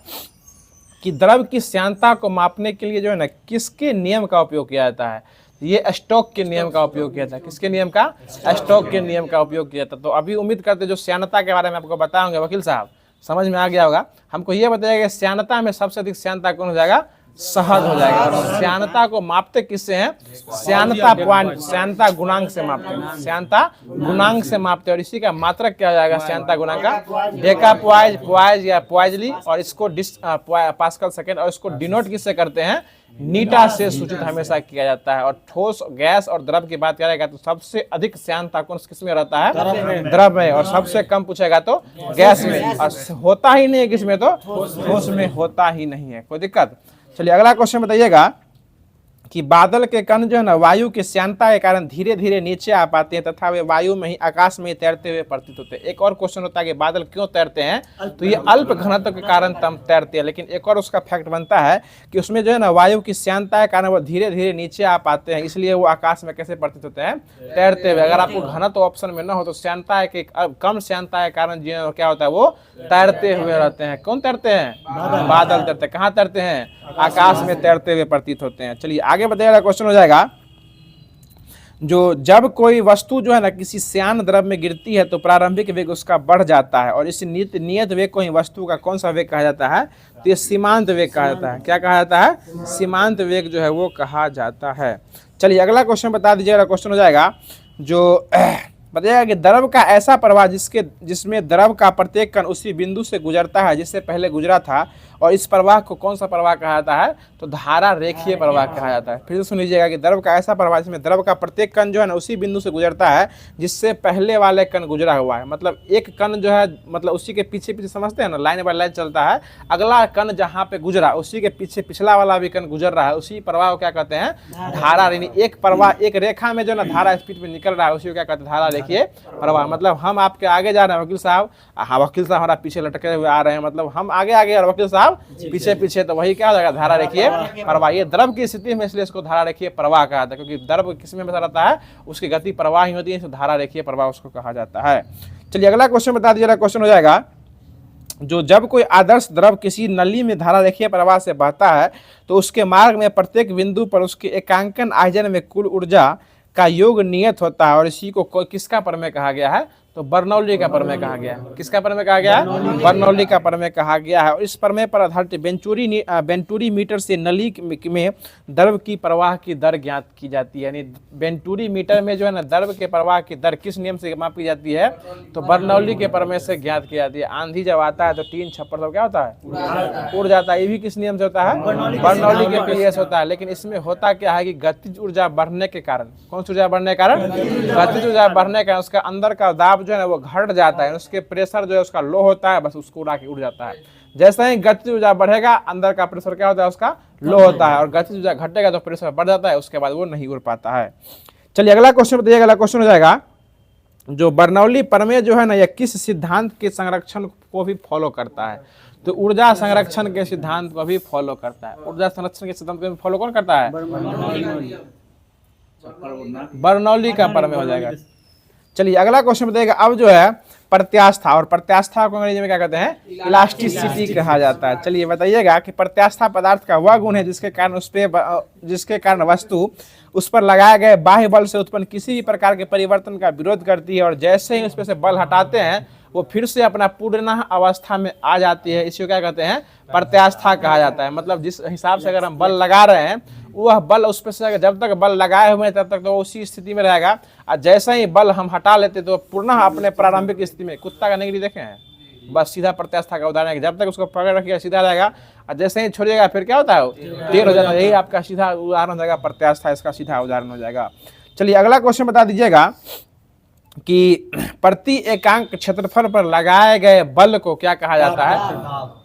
कि द्रव की श्यानता को मापने के लिए जो है ना किसके नियम का उपयोग किया जाता है? ये स्टोक के नियम का उपयोग किया जाता है। किसके नियम का? स्टोक के नियम का उपयोग किया जाता है। तो अभी उम्मीद करते जो श्यानता के बारे में आपको बताओगे वकील साहब, समझ में आ गया होगा। हमको ये बताइएगा श्यानता में सबसे अधिक श्यानता कौन हो जाएगा? शहद हो जाएगा। और श्यानता को मापते किससे हैं? श्यानता पॉइंट, श्यानता गुणांक से मापते हैं। श्यानता गुणांक से मापते हैं। और इसी का मात्रक क्या हो जाएगा श्यानता गुणांक का? डेकापोइज, पॉइज या पॉइजली, और इसको पास्कल सेकंड। और इसको डिनोट किससे करते हैं? नीटा से सूचित हमेशा किया जाता है। और ठोस, गैस और द्रव की बात करेगा तो सबसे अधिक श्यानता कौन किसमें रहता है? द्रव में। और सबसे कम पूछेगा तो गैस में। और होता ही नहीं है किसमें? तो ठोस में होता ही नहीं है। कोई दिक्कत? चलिए अगला क्वेश्चन बताइएगा कि बादल के कण जो है ना वायु की श्यानता के कारण धीरे धीरे नीचे आ पाते हैं तथा वे वायु में ही, आकाश में ही तैरते हुए प्रतीत होते हैं। एक और क्वेश्चन होता है कि बादल क्यों तैरते हैं? तो ये अल्प घनत्व के कारण तैरते हैं। लेकिन एक और उसका फैक्ट बनता है कि उसमें जो है ना वायु की श्यानता के कारण वो धीरे धीरे नीचे आ पाते हैं, इसलिए वो आकाश में कैसे प्रतीत होते हैं? तैरते हुए। अगर आपको घनत्व ऑप्शन में न हो तो श्यानता के कम श्यानता के कारण जो क्या होता है वो तैरते हुए रहते हैं। कौन तैरते हैं? बादल तैरते हैं। कहाँ तैरते हैं? आकाश में तैरते हुए प्रतीत होते हैं। चलिए आगे बताइएगा, क्वेश्चन हो जाएगा जो जब कोई वस्तु जो है ना किसी श्यान द्रव में गिरती है तो प्रारंभिक वेग उसका बढ़ जाता है। और इस नियत वेग को ही वस्तु का कौन सा वेग कहा जाता है? तो ये सीमांत वेग कहा जाता है। क्या कहा जाता है? सीमांत वेग जो है वो कहा जाता है। चलिए अगला क्वेश्चन बता दीजिएगा। क्वेश्चन हो जाएगा जो बताइएगा कि द्रव का ऐसा प्रवाह जिसमें द्रव का प्रत्येक कण उसी बिंदु से गुजरता है जिससे पहले गुजरा था, और इस प्रवाह को कौन सा प्रवाह कहा जाता है, तो धारा रेखीय प्रवाह कहा जाता है। फिर से सुन लीजिएगा कि द्रव का ऐसा प्रवाह जिसमें द्रव का प्रत्येक कण जो है ना उसी बिंदु से गुजरता है जिससे पहले वाले कण गुजरा हुआ है। मतलब एक कण जो है मतलब उसी के पीछे पीछे, समझते हैं ना, लाइन बाय लाइन चलता है, अगला कण जहाँ पे गुजरा उसी के पीछे पिछला वाला भी कण गुजर रहा है, उसी प्रवाह को क्या कहते हैं, धारा। यानी एक प्रवाह एक रेखा में जो ना धारा स्पीड में निकल रहा है उसी को क्या कहते हैं, धारा रेखीय प्रवाह। मतलब हम आपके आगे जा रहे हैं वकील साहब, वकील साहब हमारा पीछे लटके हुए आ रहे हैं, मतलब हम आगे आगे और वकील साहब पीछे पीछे, तो वही क्या हो जाएगा, धारा रेखीय प्रवाह। ये द्रव की स्थिति में इसलिए इसको धारा रेखीय प्रवाह कहा जाता है, क्योंकि द्रव किसमें बसा रहता है, उसकी गति प्रवाह ही होती है, इसको धारा रेखीय प्रवाह उसको कहा जाता है। चलिए अगला क्वेश्चन बता दीजिए। क्वेश्चन हो जाएगा, जो जब कोई आदर्श द्रव किसी नली में धारा रेखीय प्रवाह से बहता है तो उसके मार्ग में प्रत्येक बिंदु पर उसके एकांकन आयतन में कुल ऊर्जा का योग नियत होता है, और इसी को किसका प्रमेय कहा गया है, तो बर्नौली का प्रमेय कहा गया है। किसका प्रमेय कहा गया है, बर्नौली का प्रमेय कहा गया है। और इस प्रमेय पर आधारित वेंटूरी मीटर से नली में द्रव की प्रवाह की दर ज्ञात की जाती है। यानी वेंटूरी मीटर में जो है ना द्रव के प्रवाह की दर किस नियम से मापी जाती है, तो बर्नौली के प्रमेय से ज्ञात की जाती है। आंधी जब आता है तो टीन छप्पर सब क्या होता है, उड़ जाता है। ये भी किस नियम से होता है, बर्नौली के प्रमेय से होता है। लेकिन इसमें होता क्या है कि गतिज ऊर्जा बढ़ने के कारण, कौन सी ऊर्जा बढ़ने के कारण, गतिज ऊर्जा बढ़ने के कारण उसका अंदर का दाब जो है ना वो घट जाता है, उसके प्रेशर जो है उसका लो होता है, बस उसको उड़ा के उड़ जाता है। जैसे ही गतिज ऊर्जा बढ़ेगा अंदर का प्रेशर क्या होता है, उसका लो होता है, और गतिज ऊर्जा घटेगा तो प्रेशर बढ़ जाता है, उसके बाद वो नहीं उड़ पाता है। चलिए अगला क्वेश्चन बताइएगा। अगला क्वेश्चन हो जाएगा, जो बर्नौली प्रमेय जो है ना यह किस सिद्धांत के संरक्षण को भी फॉलो करता है, तो ऊर्जा संरक्षण के सिद्धांत को भी फॉलो करता है। ऊर्जा संरक्षण के सिद्धांत को फॉलो कौन करता है, बर्नौली का प्रमेय हो जाएगा। चलिए अगला क्वेश्चन बताइएगा। अब जो है प्रत्यास्था, और प्रत्यास्था को अंग्रेजी में क्या कहते हैं, इलास्टिसिटी कहा जाता है। चलिए बताइएगा कि प्रत्यास्था पदार्थ का वह गुण है जिसके कारण वस्तु उस पर लगाए गए बाह्य बल से उत्पन्न किसी भी प्रकार के परिवर्तन का विरोध करती है, और जैसे ही उस पर से बल हटाते हैं वो फिर से अपना पूर्ण अवस्था में आ जाती है। इसी को क्या कहते हैं, प्रत्यास्था कहा जाता है। मतलब जिस हिसाब से अगर हम बल लगा रहे हैं वह बल उस पर से जब तक बल लगाए हुए हैं तब तक तो उसी स्थिति में रहेगा, और जैसे ही बल हम हटा लेते तो पुनः अपने प्रारंभिक स्थिति में, कुत्ता का निगरी देखे हैं, बस सीधा प्रत्यास्था का उदाहरण है। जब तक उसको पकड़ रखिएगा सीधा रहेगा, और जैसे ही छोड़िएगा फिर क्या होता है, टेढ़ हो जाता है। यही आपका सीधा उदाहरण हो जाएगा, प्रत्यास्था इसका सीधा उदाहरण हो जाएगा। चलिए अगला क्वेश्चन बता दीजिएगा कि प्रति एकांक क्षेत्रफल पर लगाए गए बल को क्या कहा जाता है,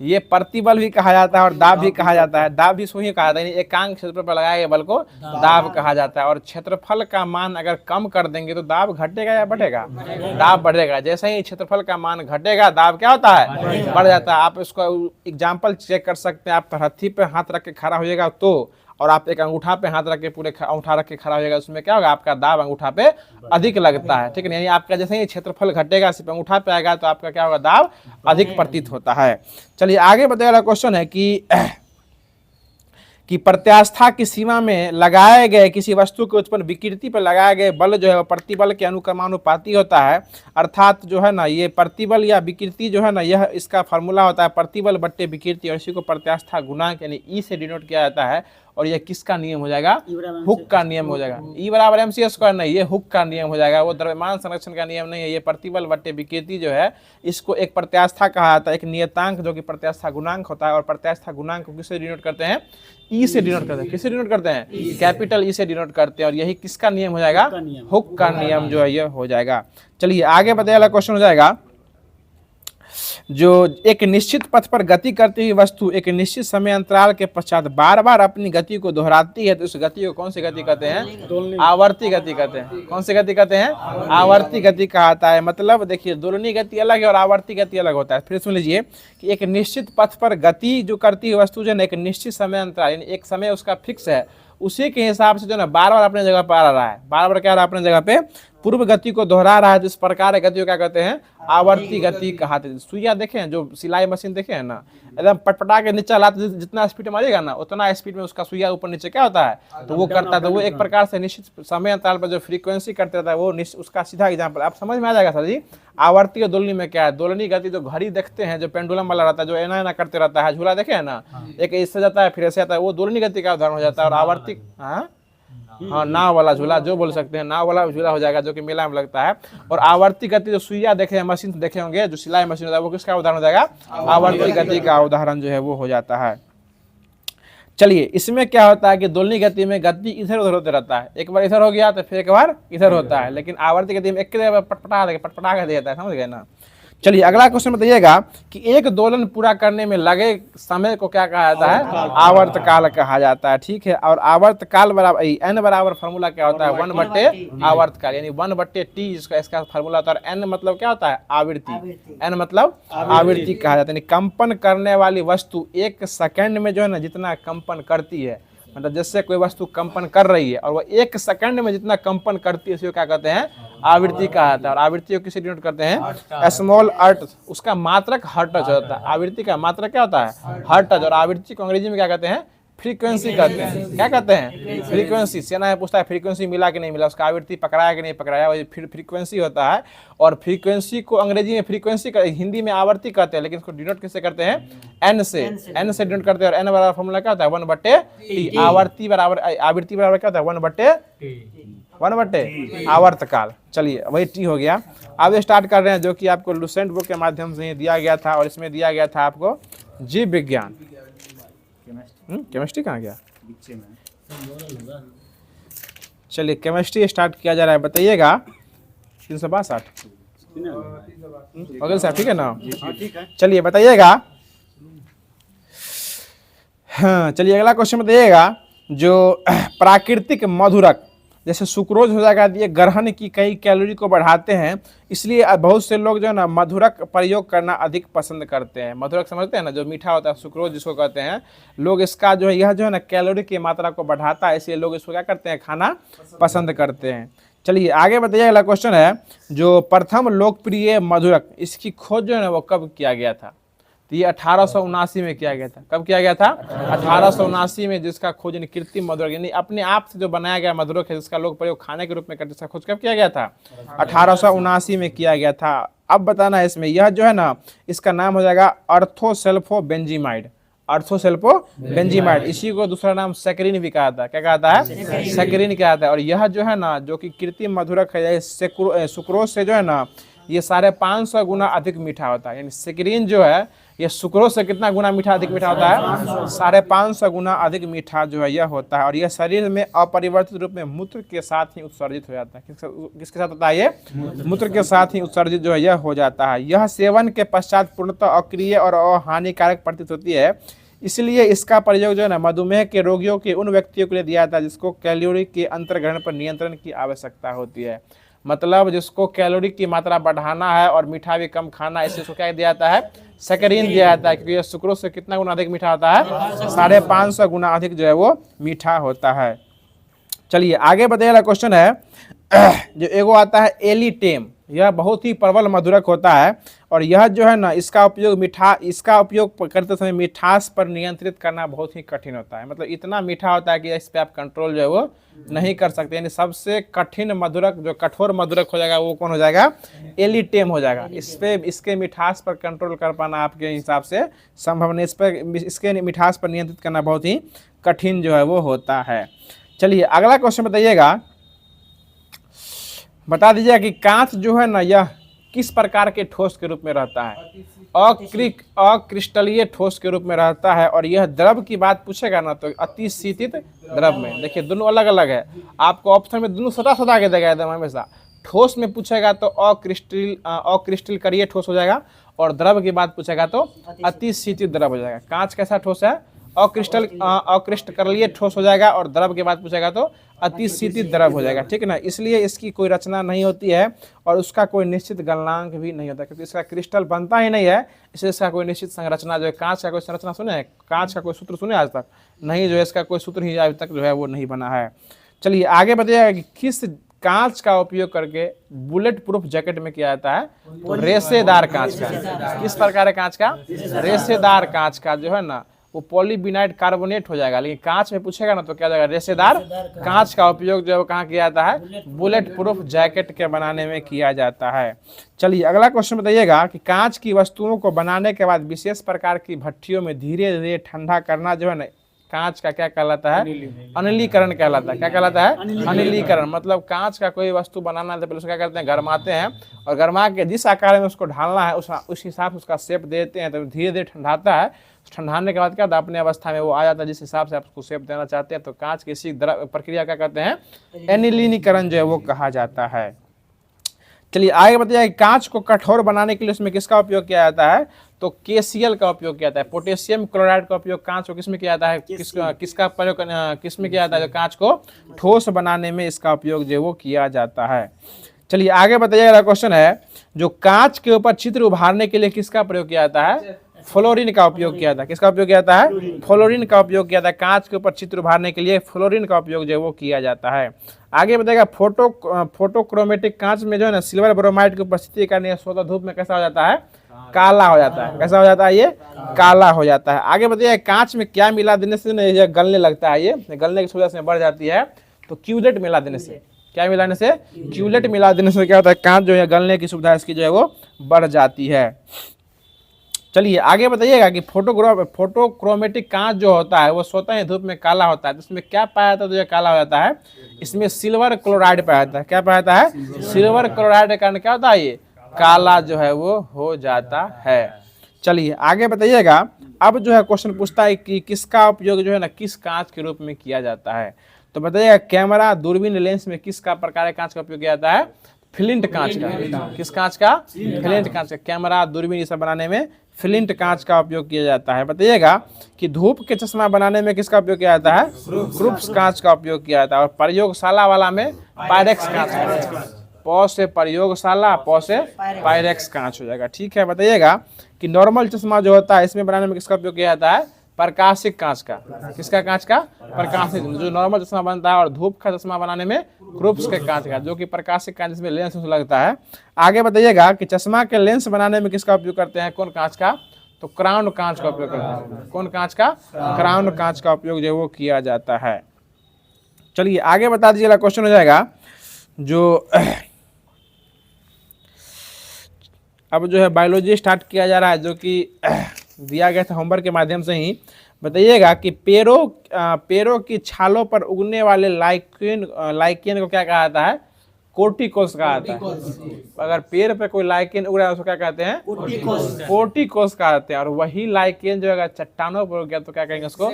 ये प्रतिबल भी कहा जाता है और दाब भी कहा जाता है। दाब भी वही कहा जाता है, एकांक क्षेत्रफल पर लगाए गए बल को दाब कहा जाता है। और क्षेत्रफल का मान अगर कम कर देंगे तो दाब घटेगा या बढ़ेगा, दाब बढ़ेगा। जैसे ही क्षेत्रफल का मान घटेगा दाब क्या होता है, बढ़ जाता है। आप इसको एग्जाम्पल चेक कर सकते हैं। आप हथी पे हाथ रख के खड़ा होइएगा तो, और आप एक अंगूठा पे हाथ रख के पूरे अंगूठा रख के खड़ा होइएगा, उसमें क्या होगा, आपका दाब अंगूठा पे अधिक लगता है। ठीक है, यानी आपका जैसे ही क्षेत्रफल घटेगा सिर्फ अंगूठा पे आएगा तो आपका क्या होगा, दाब अधिक प्रतीत होता है। चलिए आगे बताया वाला क्वेश्चन है कि प्रत्यास्था की सीमा में लगाए गए किसी वस्तु के उत्पन्न विकृति पर लगाए गए बल जो है वह प्रतिबल के अनुक्रमानुपाती होता है। अर्थात जो है ना ये प्रतिबल या विकृति जो है ना यह इसका फार्मूला होता है प्रतिबल बट्टे विकृति, और इसी को प्रत्यास्था गुणांक यानी ई से डिनोट किया जाता है। और यह किसका नियम हो जाएगा, हुक का नियम हो जाएगा। ई बराबर MC स्क्वायर नहीं, ये हुक का नियम हो जाएगा, वो द्रव्यमान संरक्षण का नियम नहीं है। ये प्रतिबल बट्टे विकृति जो है इसको एक प्रत्यास्था कहा जाता है, एक नियतांक जो कि प्रत्यास्था गुणांक होता है। और प्रत्यास्था गुणांक को किससे डिनोट करते हैं, ई से डिनोट करते हैं। किससे डिनोट करते हैं, कैपिटल ई से डिनोट करते हैं। और यही किसका नियम हो जाएगा, हुक का नियम जो है ये हो जाएगा। चलिए आगे बताया वाला क्वेश्चन हो जाएगा, जो एक निश्चित पथ पर गति करती हुई वस्तु एक निश्चित समय अंतराल के पश्चात बार बार अपनी गति को दोहराती है तो उस गति को कौन सी गति कहते हैं, आवर्ती गति कहते हैं। कौन सी गति कहते हैं, आवर्ती गति कहा जाता है। मतलब देखिए दोलनी गति अलग है और आवर्ती गति अलग होता है। फिर सुन लीजिए कि एक निश्चित पथ पर गति जो करती हुई वस्तु जो है एक निश्चित समय अंतराल यानी एक समय उसका फिक्स है, उसी के हिसाब से जो है बार बार अपने जगह पर आ रहा है, बार बार क्या रहा है, अपने जगह पे पूर्व गति को दोहरा रहा है। तो इस प्रकार गति को क्या कहते हैं, आवर्ती गति कहते हैं। सुइया देखे हैं, जो सिलाई मशीन देखे हैं ना, एकदम पटपटा के नीचे लाते जितना स्पीड मारिएगा ना उतना स्पीड में उसका सुइया ऊपर नीचे क्या होता है तो वो करता है। तो वो एक प्रकार से निश्चित समय अंतराल पर जो फ्रीक्वेंसी करते रहता है वो उसका सीधा एग्जाम्पल आप समझ में आ जाएगा सर जी। आवर्ती और दोलनी में क्या है, दोलनी गति जो घड़ी देखते हैं जो पेंडुलम वाला रहता है जो एना एना करते रहता है, झूला देखे है ना, एक इससे जाता है फिर ऐसे आता है, वो दोलनी गति का उदाहरण हो जाता है। और आवर्ती, हाँ हाँ, नाव वाला झूला जो बोल सकते हैं, नाव वाला झूला हो जाएगा जो कि मेला में लगता है। और आवर्ती गति जो सुइया देखे मशीन देखे होंगे, जो सिलाई मशीन होता है, वो किसका उदाहरण हो जाएगा? आवर्ती गति का उदाहरण जो है वो हो जाता है। चलिए, इसमें क्या होता है कि दोलनी गति में गति इधर उधर होते रहता है, एक बार इधर हो गया तो फिर एक बार इधर होता है, लेकिन आवर्ती गति में एक पटपटा कर दिया जाता है, समझ गए ना। चलिए अगला क्वेश्चन बताइएगा कि एक दोलन पूरा करने में लगे समय को क्या कहा जाता है? आवर्त काल कहा जाता है, ठीक है। और आवर्त काल बराबर n बराबर फॉर्मूला क्या होता है? 1/, आवर्त काल यानी 1/t इसका फॉर्मूला होता है। n मतलब क्या होता है? आवृत्ति, n मतलब आवृत्ति कहा जाता है। यानी कंपन करने वाली वस्तु एक सेकंड में जो है ना जितना कंपन करती है, मतलब जैसे कोई वस्तु कंपन कर रही है और वो एक सेकंड में जितना कंपन करती है, उसे क्या कहते हैं? आवृत्ति कहा जाता है। और आवृत्ति को किसे डिनोट करते हैं? स्मॉल अर्थ, उसका मात्रक हर्ट्ज होता है। आवृत्ति का मात्रक क्या होता है? हर्ट्ज। और आवृत्ति को अंग्रेजी में क्या कहते हैं? फ्रीक्वेंसी कहते हैं। क्या कहते हैं? फ्रीक्वेंसी। सेना है पूछता है फ्रीक्वेंसी मिला कि नहीं मिला, उसका आवृत्ति पकड़ाया कि नहीं पकड़ाया, वही फ्रीक्वेंसी होता है। और फ्रीक्वेंसी को अंग्रेजी में फ्रीक्वेंसी, हिंदी में आवृत्ति कहते हैं, लेकिन इसको डिनोट किससे करते हैं? एन से डिनोट करते हैं। और एन बराबर फॉर्मूला क्या होता है? 1/t। आवृत्ति बराबर आवृत्ति बराबर क्या होता है? 1/t आवर्त काल। चलिए वही टी हो गया। अब स्टार्ट कर रहे हैं, जो कि आपको लुसेंट बुक के माध्यम से दिया गया था, और इसमें दिया गया था आपको जीव विज्ञान। केमिस्ट्री कहाँ गया? चलिए केमिस्ट्री स्टार्ट किया जा रहा है, बताइएगा। 362 अगले साहब, ठीक है ना? चलिए बताइएगा। हाँ चलिए अगला क्वेश्चन बताइएगा। जो प्राकृतिक मधुरक जैसे सुक्रोज हो जाएगा, ये ग्रहण की कई कैलोरी को बढ़ाते हैं, इसलिए बहुत से लोग जो है ना मधुरक प्रयोग करना अधिक पसंद करते हैं। मधुरक समझते हैं ना, जो मीठा होता है, सुक्रोज जिसको कहते हैं, लोग इसका जो है यह जो है ना कैलोरी की मात्रा को बढ़ाता है, इसलिए लोग इसको क्या करते हैं? खाना पसंद करते हैं। चलिए आगे बताइए। अगला क्वेश्चन है, जो प्रथम लोकप्रिय मधुरक, इसकी खोज जो है ना वो कब किया गया था? तो ये 1879 में किया गया था। कब किया गया था? 1879 में, जिसका खोज कृत्रिम मधुरक यानी अपने आप से जो बनाया गया मधुरक है, जिसका लोग प्रयोग खाने के रूप में करते, इसका खोज कब किया गया था? 1879 में किया गया था। अब बताना है इसमें, यह जो है ना इसका नाम हो जाएगा अर्थोसल्फोबेंजीमाइड। अर्थोसल्फोबेंजीमाइड, इसी को दूसरा नाम सैकरीन भी कहा था। क्या कहता है? सैकरीन कहता है। और यह जो है ना जो कि कृत्रिम मधुरक है, सुक्रोज से जो है ना ये 550 गुना अधिक मीठा होता है। यानी सैकरीन जो है ये सुक्रोज से कितना गुना मीठा अधिक मीठा होता है? 550 गुना अधिक मीठा जो है यह होता है। और यह शरीर में अपरिवर्तित रूप में मूत्र के साथ ही उत्सर्जित हो जाता है। किसके साथ होता है ये? मूत्र के साथ ही उत्सर्जित जो है यह हो जाता है। यह सेवन के पश्चात पूर्णतः अक्रिय और अहानिकारक प्रतीत होती है, इसलिए इसका प्रयोग जो है ना मधुमेह के रोगियों के उन व्यक्तियों के लिए दिया जाता है जिसको कैलोरी के अंतर्ग्रहण पर नियंत्रण की आवश्यकता होती है। मतलब जिसको कैलोरी की मात्रा बढ़ाना है और मीठा भी कम खाना है, इसको क्या दिया जाता है? सैकरीन दिया जाता है, क्योंकि यह सुक्रोज से कितना गुना अधिक मीठा होता है? 550 गुना अधिक जो है वो मीठा होता है। चलिए आगे बताइए। क्वेश्चन है, जो एगो आता है एलिटेम, यह बहुत ही प्रबल मधुरक होता है, और यह जो है ना इसका उपयोग करते समय मिठास पर नियंत्रित करना बहुत ही कठिन होता है। मतलब इतना मीठा होता है कि इस पे आप कंट्रोल जो है वो नहीं कर सकते। यानी सबसे कठिन मधुरक, जो कठोर मधुरक हो जाएगा, वो कौन हो जाएगा? एलिटेम हो जाएगा। इस पे इसके मिठास पर कंट्रोल कर पाना आपके हिसाब से संभव नहीं। इसके मिठास पर नियंत्रित करना बहुत ही कठिन जो है वो होता है। चलिए अगला क्वेश्चन बताइएगा। बता दीजिए कि कांच जो है ना यह किस प्रकार के ठोस के रूप में रहता है? अक्रिस्टलीय ठोस के रूप में रहता है। और यह द्रव की बात पूछेगा ना तो अति शीतित द्रव में। देखिए दोनों अलग अलग है, आपको ऑप्शन में दोनों सटा के देगा एकदम हमेशा। ठोस में पूछेगा तो अक्रिस्टल करिए ठोस हो जाएगा, और द्रव की बात पूछेगा तो अति शीतित द्रव हो जाएगा। कांच कैसा ठोस है? अक्रिस्टलीय ठोस हो जाएगा, और द्रव की बात पूछेगा तो अति शीतित द्रव हो जाएगा, ठीक है ना। इसलिए इसकी कोई रचना नहीं होती है, और उसका कोई निश्चित गलनांक भी नहीं होता, क्योंकि इसका क्रिस्टल बनता ही नहीं है, इसलिए इसका कोई निश्चित संरचना जो है। कांच का कोई संरचना सुने हैं? कांच का कोई सूत्र सुने आज तक? नहीं, जो है इसका कोई सूत्र ही आज तक जो है वो नहीं बना है। चलिए आगे बताइएगा कि किस कांच का उपयोग करके बुलेट प्रूफ जैकेट में किया जाता है? रेशेदार कांच का। किस प्रकार कांच का? रेशेदार कांच का जो है ना वो पॉलीविनाइल कार्बोनेट हो जाएगा। लेकिन कांच में पूछेगा ना तो क्या जाएगा? रेशेदार कांच का उपयोग जो है कहाँ किया जाता है? बुलेट प्रूफ जैकेट के बनाने में किया जाता है। चलिए अगला क्वेश्चन बताइएगा कि कांच की वस्तुओं को बनाने के बाद विशेष प्रकार की भट्टियों में धीरे धीरे ठंडा करना जो है ना कांच का क्या कहलाता है? अनिलीकरण कहलाता है। क्या कहलाता है? अनिलीकरण। मतलब कांच का कोई वस्तु बनाना है तो पहले उसको क्या करते हैं? गरमाते हैं, और गरमा के जिस आकार में उसको ढालना है उस हिसाब से उसका शेप देते हैं, तो धीरे धीरे ठंडाता है। ठंडाने के बाद क्या होता है? अपने अवस्था में वो आ जाता है जिस हिसाब से आप उसको शेप देना चाहते हैं। तो कांच की इसी प्रक्रिया क्या कहते हैं? एनिलीनीकरण जो है वो कहा जाता है। चलिए आगे बताइए, कांच को कठोर बनाने के लिए उसमें किसका उपयोग किया जाता है? तो KCl का उपयोग किया जाता है। पोटेशियम क्लोराइड का उपयोग कांच को किसमें किया जाता है? किसका प्रयोग किसमें किया जाता है? जो कांच को ठोस बनाने में इसका उपयोग जो वो किया जाता है। चलिए आगे बताइए, अगला क्वेश्चन है, जो कांच के ऊपर चित्र उभारने के लिए किसका प्रयोग किया जाता है? फ्लोरीन का उपयोग किया था। किसका उपयोग किया जाता है? फ्लोरीन का उपयोग किया जाता है। कांच के ऊपर चित्र उभारने के लिए फ्लोरीन का उपयोग जो है वो किया जाता है। आगे बताएगा, फोटोक्रोमेटिक कांच में जो है ना सिल्वर ब्रोमाइड की उपस्थिति के कारण स्वतः धूप में कैसा हो जाता है? काला हो जाता है। कैसा हो जाता है? ये काला हो जाता है। आगे बताइए, कांच में क्या मिला देने से ये गलने लगता है? ये गलने की सुविधा से बढ़ जाती है। तो क्यूलेट मिला देने से, क्या मिलाने से? क्यूलेट मिला देने से क्या होता है? कांच जो है गलने की सुविधा इसकी जो है वो बढ़ जाती है। चलिए आगे बताइएगा कि फोटोक्रोमेटिक कांच जो होता है वो स्वतः ही धूप में काला होता है। तो इसमें क्या पाया जाता है तो ये काला हो जाता है? इसमें सिल्वर क्लोराइड पाया जाता है। क्या पाया जाता है? सिल्वर क्लोराइड के कारण क्या होता है? ये काला जो है वो हो जाता है। चलिए आगे बताइएगा, अब जो है क्वेश्चन पूछता है कि किसका उपयोग जो है ना किस कांच के रूप में किया जाता है? तो बताइएगा, कैमरा, दूरबीन, लेंस में किस का प्रकार कांच का उपयोग किया जाता है? फ्लिंट कांच का। किस कांच का? फ्लिंट कांच का। कैमरा, दूरबीन ये सब बनाने में फ्लिंट कांच का उपयोग किया जाता है। बताइएगा कि धूप के चश्मा बनाने में किसका उपयोग किया जाता है? क्रूप्स कांच का उपयोग किया जाता है। और प्रयोगशाला वाला में पायरेक्स कांच का। पौ से प्रयोगशाला, पौ से पायरेक्स कांच हो जाएगा। ठीक है, बताइएगा कि नॉर्मल चश्मा जो होता है इसमें बनाने में किसका उपयोग किया जाता है? प्रकाशिक कांच का। किसका कांच का? प्रकाशिक। जो नॉर्मल चश्मा बनता है, और धूप का चश्मा बनाने में क्रूप्स के कांच का, जो कि प्रकाशिक कांच जिसमें लेंस लगता है। आगे बताइएगा कि चश्मा के लेंस बनाने में किसका उपयोग करते हैं? कौन कांच का? तो क्राउन कांच का उपयोग करते हैं। कौन कांच का? क्राउन कांच का उपयोग जो है वो किया जाता है। चलिए आगे बता दीजिएगा, क्वेश्चन हो जाएगा जो अब जो है बायोलॉजी स्टार्ट किया जा रहा है, जो कि दिया गया था होमवर्क के माध्यम से ही। बताइएगा कि पेड़ों की छालों पर उगने वाले लाइकेन को क्या कहा जाता है? कोर्टिकोस कहा जाता है। अगर पेड़ पे कोई लाइकेन उग रहा है उसको क्या कहते हैं? कोर्टिकोस कहा जाता है। और वही लाइकेन जो अगर चट्टानों पर उग गया तो क्या कहेंगे उसको?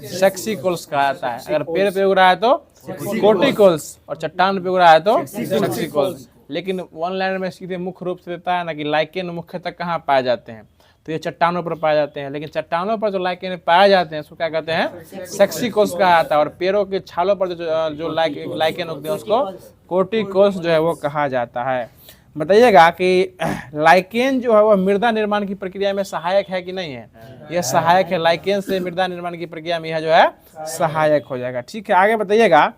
सेक्सिकोल्स कहा जाता है। अगर पेड़ पे उग रहा है तो कोर्टिकोल्स, और चट्टान पे उग रहा है तो सेक्सिकोल्स। लेकिन वन लाइन में सीधे मुख्य रूप से देता है ना कि लाइकेन मुख्यतः कहाँ पाए जाते हैं? तो ये चट्टानों पर पाए जाते हैं। लेकिन चट्टानों पर जो लाइकेन पाए जाते हैं उसको क्या कहते हैं? सेक्सिकोस कहा जाता है। और पेड़ों के छालों पर जो लाइकेन उगते हैं उसको कोर्टिकोस जो है वो कहा जाता है। बताइएगा कि लाइकेन जो है वो मृदा निर्माण की प्रक्रिया में सहायक है कि नहीं है? ये सहायक है। लाइकेन से मृदा निर्माण की प्रक्रिया में यह जो है सहायक हो जाएगा। ठीक है, आगे बताइएगा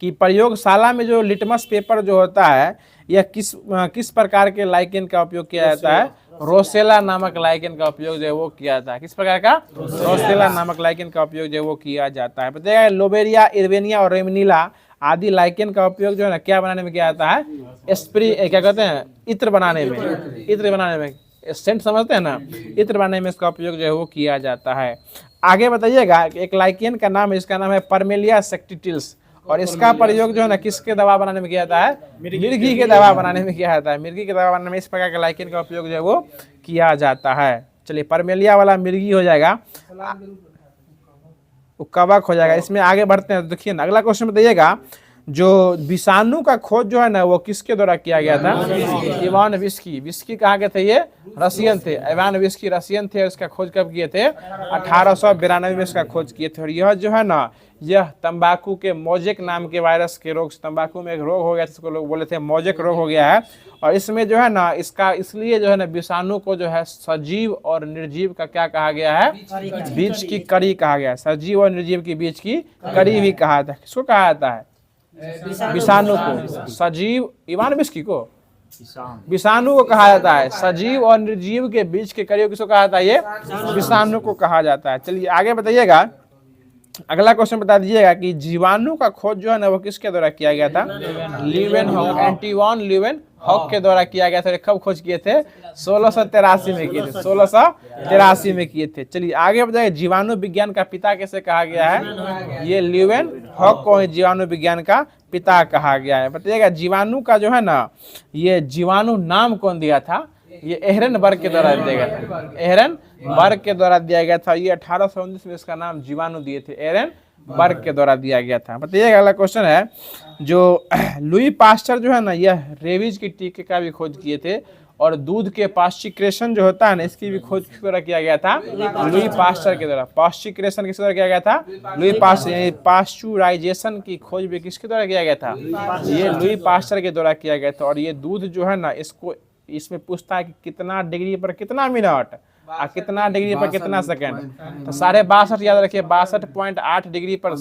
कि प्रयोगशाला में जो लिटमस पेपर जो होता है यह किस प्रकार के लाइकेन का उपयोग किया जाता है? रोसेला नामक लाइकेन का उपयोग जो है वो किया जाता है। किस प्रकार का? रोसेला नामक लाइकेन का उपयोग जो है वो किया जाता है। बताइएगा, लोबेरिया, इर्वेनिया और रेमनीला आदि लाइकेन का उपयोग जो है ना क्या बनाने में किया जाता है? क्या कहते हैं? इत्र बनाने में। इत्र बनाने में, सेंट समझते हैं ना? इत्र बनाने में इसका उपयोग जो है वो किया जाता है। आगे बताइएगा, एक लाइकेन का नाम है, इसका नाम है परमेलिया सेक्टिटिल्स। और इसका प्रयोग जो है ना किसके दवा बनाने में किया जाता है? मिर्गी के दवा बनाने में किया जाता है। मिर्गी के दवा बनाने में इस प्रकार के लाइकेन का उपयोग जो है वो किया जाता है। चलिए, परमेलिया वाला मिर्गी हो जाएगा, कवक हो जाएगा। इसमें आगे बढ़ते हैं। देखिए ना, अगला क्वेश्चन बताइएगा, जो विषाणु का खोज जो है ना वो किसके द्वारा किया गया था? Ivan whisky. विस्की कहाँ के थे? ये रशियन थे। इवान विस्की रशियन थे। इसका खोज कब किए थे? 1892 में इसका खोज किए थे। और यह जो है ना, यह तंबाकू के मोजेक नाम के वायरस के रोग, तंबाकू में एक रोग हो गया जिसको लोग बोले थे मोजेक रोग हो गया है। और इसमें जो है ना इसका इसलिए जो है ना विषाणु को जो है सजीव और निर्जीव का क्या कहा गया है? बीच की कड़ी कहा गया है। सजीव और निर्जीव की बीच की कड़ी भी कहा जाता है। किसको कहा जाता है? विषाणु को। सजीव, इवान विस्की को विषाणु को कहा जाता है। सजीव और निर्जीव के बीच के कड़ी किसको कहा जाता है? ये विषाणु को कहा जाता है। चलिए आगे बताइएगा अगला क्वेश्चन बता दीजिएगा कि जीवाणु का खोज जो है ना वो किसके द्वारा किया गया था? ल्यूवेनहॉक, एंटोइन ल्यूवेनहॉक के द्वारा किया गया था। कब खोज किए थे? 1683 में किए थे, 1683 में किए थे। चलिए आगे बताइए, जीवाणु विज्ञान का पिता कैसे कहा गया है? ये ल्यूवेनहॉक को जीवाणु विज्ञान का पिता कहा गया है। बताइएगा जीवाणु का जो है ना, ये जीवाणु नाम कौन दिया था? ये एहरनबर्ग के द्वारा दिया गया था, एहरनबर्ग के द्वारा दिया गया था। ये 1819 में इसका नाम जीवाणु दिए थे, एहरनबर्ग के द्वारा दिया गया था। बताइएगा अगला क्वेश्चन है, जो लुई पास्चर जो है ना, यह रेबीज की टीके का भी खोज किए थे और दूध के पाश्चुरेशन जो होता है ना, इसकी भी खोज किस द्वारा किया गया था? लुई पास्चर के द्वारा। पाश्चुरेशन किस द्वारा किया गया था? Louis Pasteur. पाश्चुराइजेशन की खोज भी किसके द्वारा किया गया था? ये लुई पास्चर के द्वारा किया गया था। और ये दूध जो है ना, इसको इसमें पूछता है कि कितना डिग्री पर कितना मिनट और कितना डिग्री पर कितना सेकंड। तो 62.5 याद रखिए, 62.8 डिग्री पर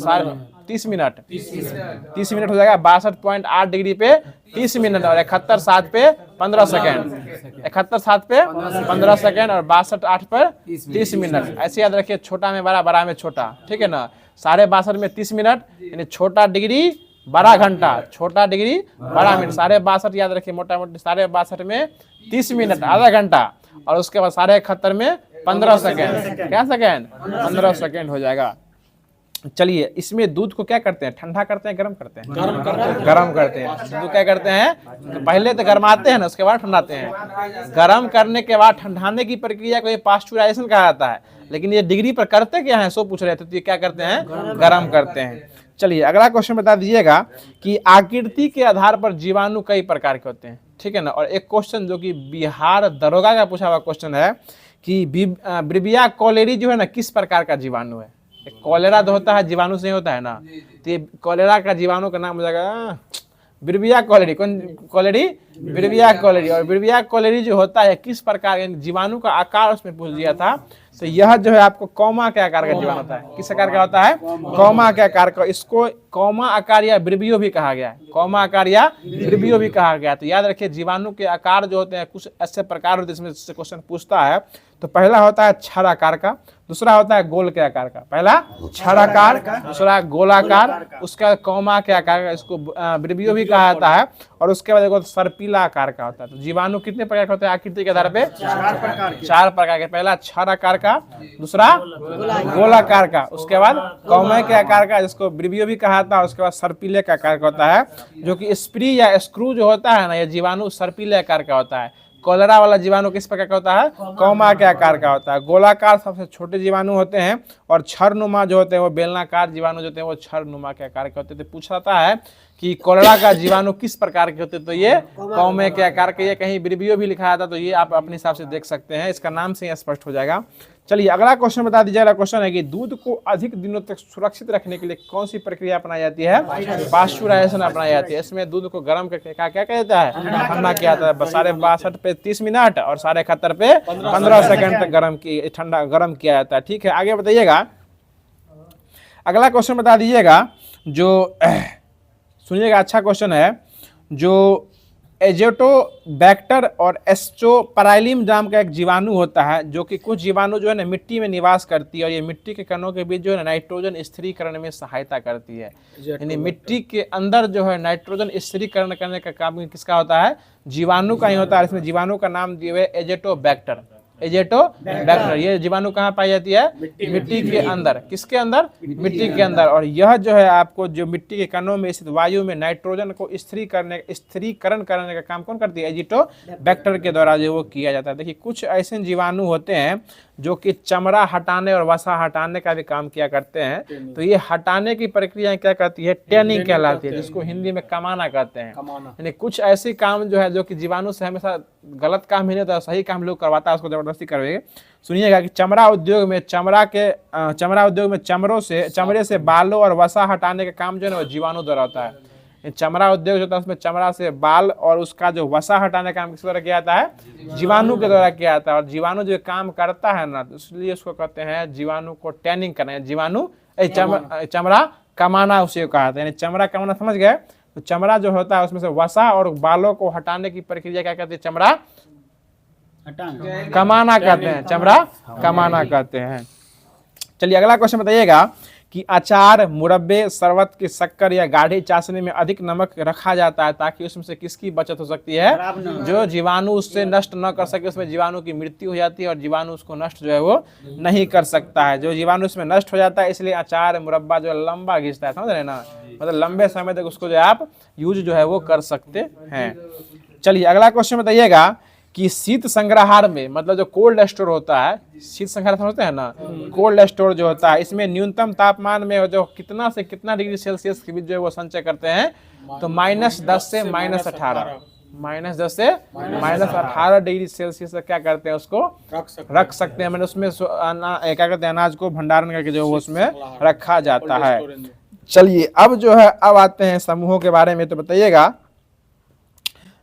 30 मिनट, 30 मिनट हो जाएगा। 62.8 डिग्री पे 30 मिनट और 71.7 पे 15 सेकंड, 71.7 पे 15 सेकंड और 62.8 पर 30 मिनट। ऐसे याद रखिए, छोटा में बड़ा, बड़ा में छोटा, ठीक है ना। 62.5 में 30 मिनट यानी छोटा डिग्री बड़ा घंटा, छोटा डिग्री बड़ा मिनट। 62.5 याद रखिए, मोटा मोटी 62.5 में 30 मिनट आधा घंटा और उसके बाद 71.5 में 15 सेकेंड। क्या सेकेंड? 15 सेकेंड हो जाएगा। चलिए, इसमें दूध को क्या करते हैं? ठंडा करते हैं, गर्म करते हैं? गर्म करते हैं। दूध क्या करते हैं? तो पहले तो गर्माते हैं ना, उसके बाद ठंडाते हैं। गर्म करने के बाद ठंडाने की प्रक्रिया को ये पाश्चुराइजेशन कहा जाता है। लेकिन ये डिग्री पर करते क्या है, सो पूछ रहे थे, तो ये क्या करते हैं? गर्म करते हैं। चलिए अगला क्वेश्चन बता दीजिएगा कि आकृति के आधार पर जीवाणु कई प्रकार के होते हैं, ठीक है ना। और एक क्वेश्चन जो कि बिहार दरोगा का पूछा हुआ क्वेश्चन है कि ब्रिविया कोलेरी जो है ना, किस प्रकार का जीवाणु है? कॉलेरा तो होता है जीवाणु से होता है ना, तो ये कॉलेरा का जीवाणु का नाम हो जाएगा ब्रिविया कोलेरी। कौन कोलेरी? ब्रिविया कोलेरी। और ब्रिविया कोलेरी जो होता है किस प्रकार, जीवाणु का आकार उसमें पूछ दिया था। तो यह जो है आपको कौमा के आकार का जीवाणु होता है। किस आकार का होता है? कौमा के आकार का। इसको कौमा आकार या ब्रिवियो भी कहा गया है, कौमा आकार या ब्रिवियो भी कहा गया। तो याद रखिए, जीवाणु के आकार जो होते हैं कुछ ऐसे प्रकार होते हैं, इसमें से क्वेश्चन पूछता है। तो पहला होता है छड़ आकार का, दूसरा होता है गोल के आकार का। पहला छड़ आकार, दूसरा गोलाकार, उसका कौमा के आकार का, इसको ब्रिवियो भी कहा जाता है। और उसके बाद एक सर्पिला आकार का होता है। तो जीवाणु कितने प्रकार के होते हैं आकृति के आधार पे? 4 प्रकार के। पहला छड़ आकार का, दूसरा गोलाकार का, उसके बाद कौमे के आकार का, जिसको ब्रिवियो भी कहा जाता है। उसके बाद सर्पिले का आकार का होता है, जो कि स्प्री या स्क्रू जो होता है ना, ये जीवाणु सर्पिले आकार का होता है। कॉलेरा वाला जीवाणु किस प्रकार का होता है? कौमा के आकार का होता है। गोलाकार सबसे छोटे जीवाणु होते हैं और छरनुमा जो होते हैं वो बेलनाकार जीवाणु जो होते हैं वो छरनुमा के आकार के होते हैं। तो पूछता है कि कॉलेरा का जीवाणु किस प्रकार के होते हैं, तो ये कौमे के आकार के। ये कहीं ब्रिवियो भी लिखा था, तो ये आप अपने हिसाब से देख सकते हैं, इसका नाम से स्पष्ट हो जाएगा। चलिए अगला क्वेश्चन बता दीजिए। अगला क्वेश्चन है कि दूध को अधिक दिनों तक सुरक्षित रखने के लिए कौन सी प्रक्रिया अपनाई जाती है? पाश्चुराइजेशन अपनाई जाती है। इसमें दूध को गर्म करके क्या क्या कहता है? ठंडा किया जाता है। 62.5 पे 30 मिनट और 71.5 पे 15 सेकंड तक गर्म किया जाता है। ठीक है, आगे बताइएगा। अगला क्वेश्चन बता दीजिएगा, जो सुनिएगा, अच्छा क्वेश्चन है। जो एजेटोबैक्टर और एस्ट्रोपराइलियम नाम का एक जीवाणु होता है, जो कि कुछ जीवाणु जो है ना मिट्टी में निवास करती है और ये मिट्टी के कणों के बीच जो है ना नाइट्रोजन स्थिरीकरण में सहायता करती है। यानी मिट्टी के अंदर जो है नाइट्रोजन स्थिरीकरण करने का काम किसका होता है? जीवाणु का ही होता है। इसमें जीवाणु का नाम दिए हुए एजेटोबैक्टर। एजेटोबैक्टर ये जीवाणु कहाँ पाई जाती है? मिट्टी के अंदर। किसके अंदर? मिट्टी के अंदर। और यह जो है आपको जो मिट्टी के कणों में स्थित वायु में नाइट्रोजन को स्थिरीकरण करने का काम कौन करती है? एजेटोबैक्टर के द्वारा जो वो किया जाता है। देखिए कुछ ऐसे जीवाणु होते हैं जो कि चमड़ा हटाने और वसा हटाने का भी काम किया करते हैं। तो ये हटाने की प्रक्रिया क्या कहती है? टैनिंग कहलाती है, जिसको हिंदी में कमाना कहते हैं। यानी कुछ ऐसे काम जो है जो कि जीवाणु से हमेशा गलत काम ही नहीं होता, सही काम लोग करवाता है, उसको जबरदस्ती करवाइए। सुनिएगा कि चमड़ा उद्योग में चमड़े से बालों और वसा हटाने का काम जो है ना वो जीवाणु द्वारा होता है। चमड़ा उद्योग जो होता है उसमें चमड़ा से बाल और उसका जो वसा हटाने का काम किस द्वारा किया जाता है? जीवाणु के द्वारा किया जाता है। और जीवाणु जो काम करता है ना, इसलिए उसको कहते हैं जीवाणु को टैनिंग करना है। जीवाणु चमड़ा कमाना उसे कहा जाता है। यानी चमड़ा कमाना समझ गए? तो चमड़ा जो होता है उसमें से वसा और बालों को हटाने की प्रक्रिया क्या कहते हैं? चमड़ा कमाना कहते हैं। चमड़ा कमाना कहते हैं। चलिए अगला क्वेश्चन बताइएगा कि अचार, मुरब्बे, शरबत की शक्कर या गाढ़ी चाशनी में अधिक नमक रखा जाता है ताकि उसमें से किसकी बचत हो सकती है? जो जीवाणु उससे नष्ट न कर सके, उसमें जीवाणु की मृत्यु हो जाती है और जीवाणु उसको नष्ट जो है वो नहीं कर सकता है। जो जीवाणु उसमें नष्ट हो जाता है, इसलिए अचार मुरब्बा जो है लंबा घिसता है, समझ रहे ना, मतलब लंबे समय तक उसको जो है आप यूज जो है वो कर सकते हैं। चलिए अगला क्वेश्चन बताइएगा कि शीत संग्रहार में, मतलब जो कोल्ड स्टोर होता है, शीत संग्रहार समझते हैं ना, कोल्ड स्टोर जो होता है, इसमें न्यूनतम तापमान में जो कितना से कितना डिग्री सेल्सियस के बीच जो है वो संचय करते हैं? तो -10 से -18, -10 से -18 डिग्री सेल्सियस तक क्या करते हैं, उसको रख सकते हैं। मैंने उसमें क्या कहते हैं, अनाज को भंडारण करके जो है उसमें रखा जाता है। चलिए अब जो है, अब आते हैं समूहों के बारे में। तो बताइएगा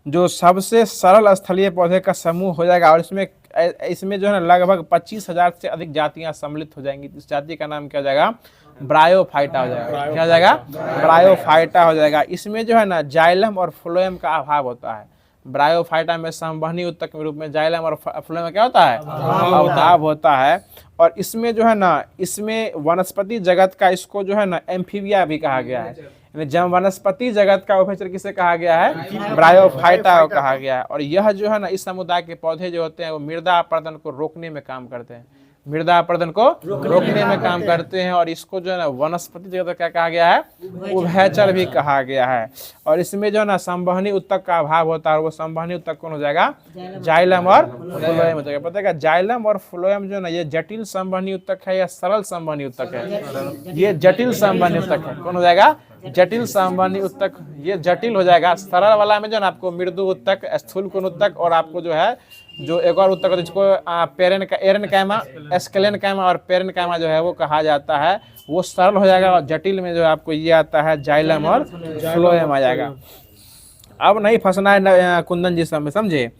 जो सबसे सरल स्थलीय पौधे का समूह हो जाएगा, और इसमें जो है ना लगभग 25,000 से अधिक जातियां सम्मिलित हो जाएंगी। इस जाति का नाम क्या हो जाएगा? ब्रायोफाइटा हो जाएगा। क्या हो जाएगा? ब्रायोफाइटा हो जाएगा। इसमें जो है ना जाइलम और फ्लोएम का अभाव होता है। ब्रायोफाइटा में संवहनी उत्तक के रूप में जाइलम और फ्लोएम में क्या होता है? अभाव होता है। और इसमें जो है ना, इसमें वनस्पति जगत का, इसको जो है ना एम्फीबिया भी कहा गया है। जब वनस्पति जगत का उभयचर किसे कहा गया है? ब्रायोफाइटा को कहा गया है। और यह जो है ना, इस समुदाय के पौधे जो होते हैं वो मृदा अपरदन को रोकने में काम करते हैं, मृदा अपरदन को रोकने में काम करते हैं। और इसको जो है ना वनस्पति जगत क्या कहा गया है? उभयचर भी कहा गया है। और इसमें जो है ना संवहनी उत्तक का अभाव होता है, और वो संवहनी उत्तक कौन हो जाएगा? जाइलम और फ्लोएम हो जाएगा। पता है जाइलम और फ्लोएम जो है ना, ये जटिल संवहनी उत्तक है या सरल संवहनी उत्तक है? ये जटिल संवहनी उत्तक है। कौन हो जाएगा? जटिल संवहनी उत्तक। ये जटिल हो जाएगा। सरल वाला में जो है ना आपको मृदु उत्तक, स्थूल कोण उत्तक, और आपको जो है जो एक और उत्तक होता है जिसको एरेनकाइमा, एस्केलेनकाइमा और पेरेनकाइमा जो है वो कहा जाता है, वो सरल हो जाएगा। और जटिल में जो है आपको ये आता है जाइलम और फ्लोएम आ जाएगा। अब नहीं फंसना है कुंदन जी सब में, समझे।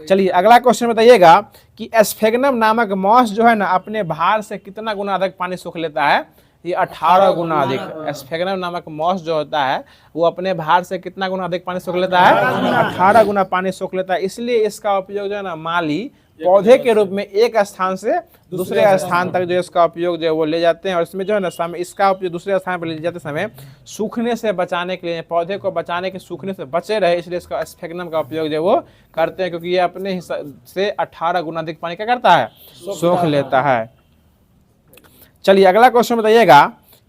चलिए अगला क्वेश्चन बताइएगा कि एस्फेगनम नामक मॉस जो है ना अपने भार से कितना गुना अधिक पानी सोख लेता है? ये 18 गुना अधिक। एस्फेगनम नामक मॉस जो होता है वो अपने भार से कितना गुना अधिक पानी सोख लेता है? 18 गुना पानी सोख लेता है। इसलिए इसका उपयोग जो है ना माली पौधे के रूप में एक स्थान से दूसरे स्थान तक जो इसका उपयोग जो है वो ले जाते हैं। और इसमें जो है ना इसका उपयोग दूसरे स्थान पर ले जाते समय सूखने से बचाने के लिए, पौधे को बचाने के सूखने से बचे रहे, इसलिए इसका एस्फेगनम का उपयोग जो है वो करते हैं, क्योंकि ये अपने हिस्से से 18 गुना अधिक पानी क्या करता है? सोख लेता है। चलिए अगला क्वेश्चन बताइएगा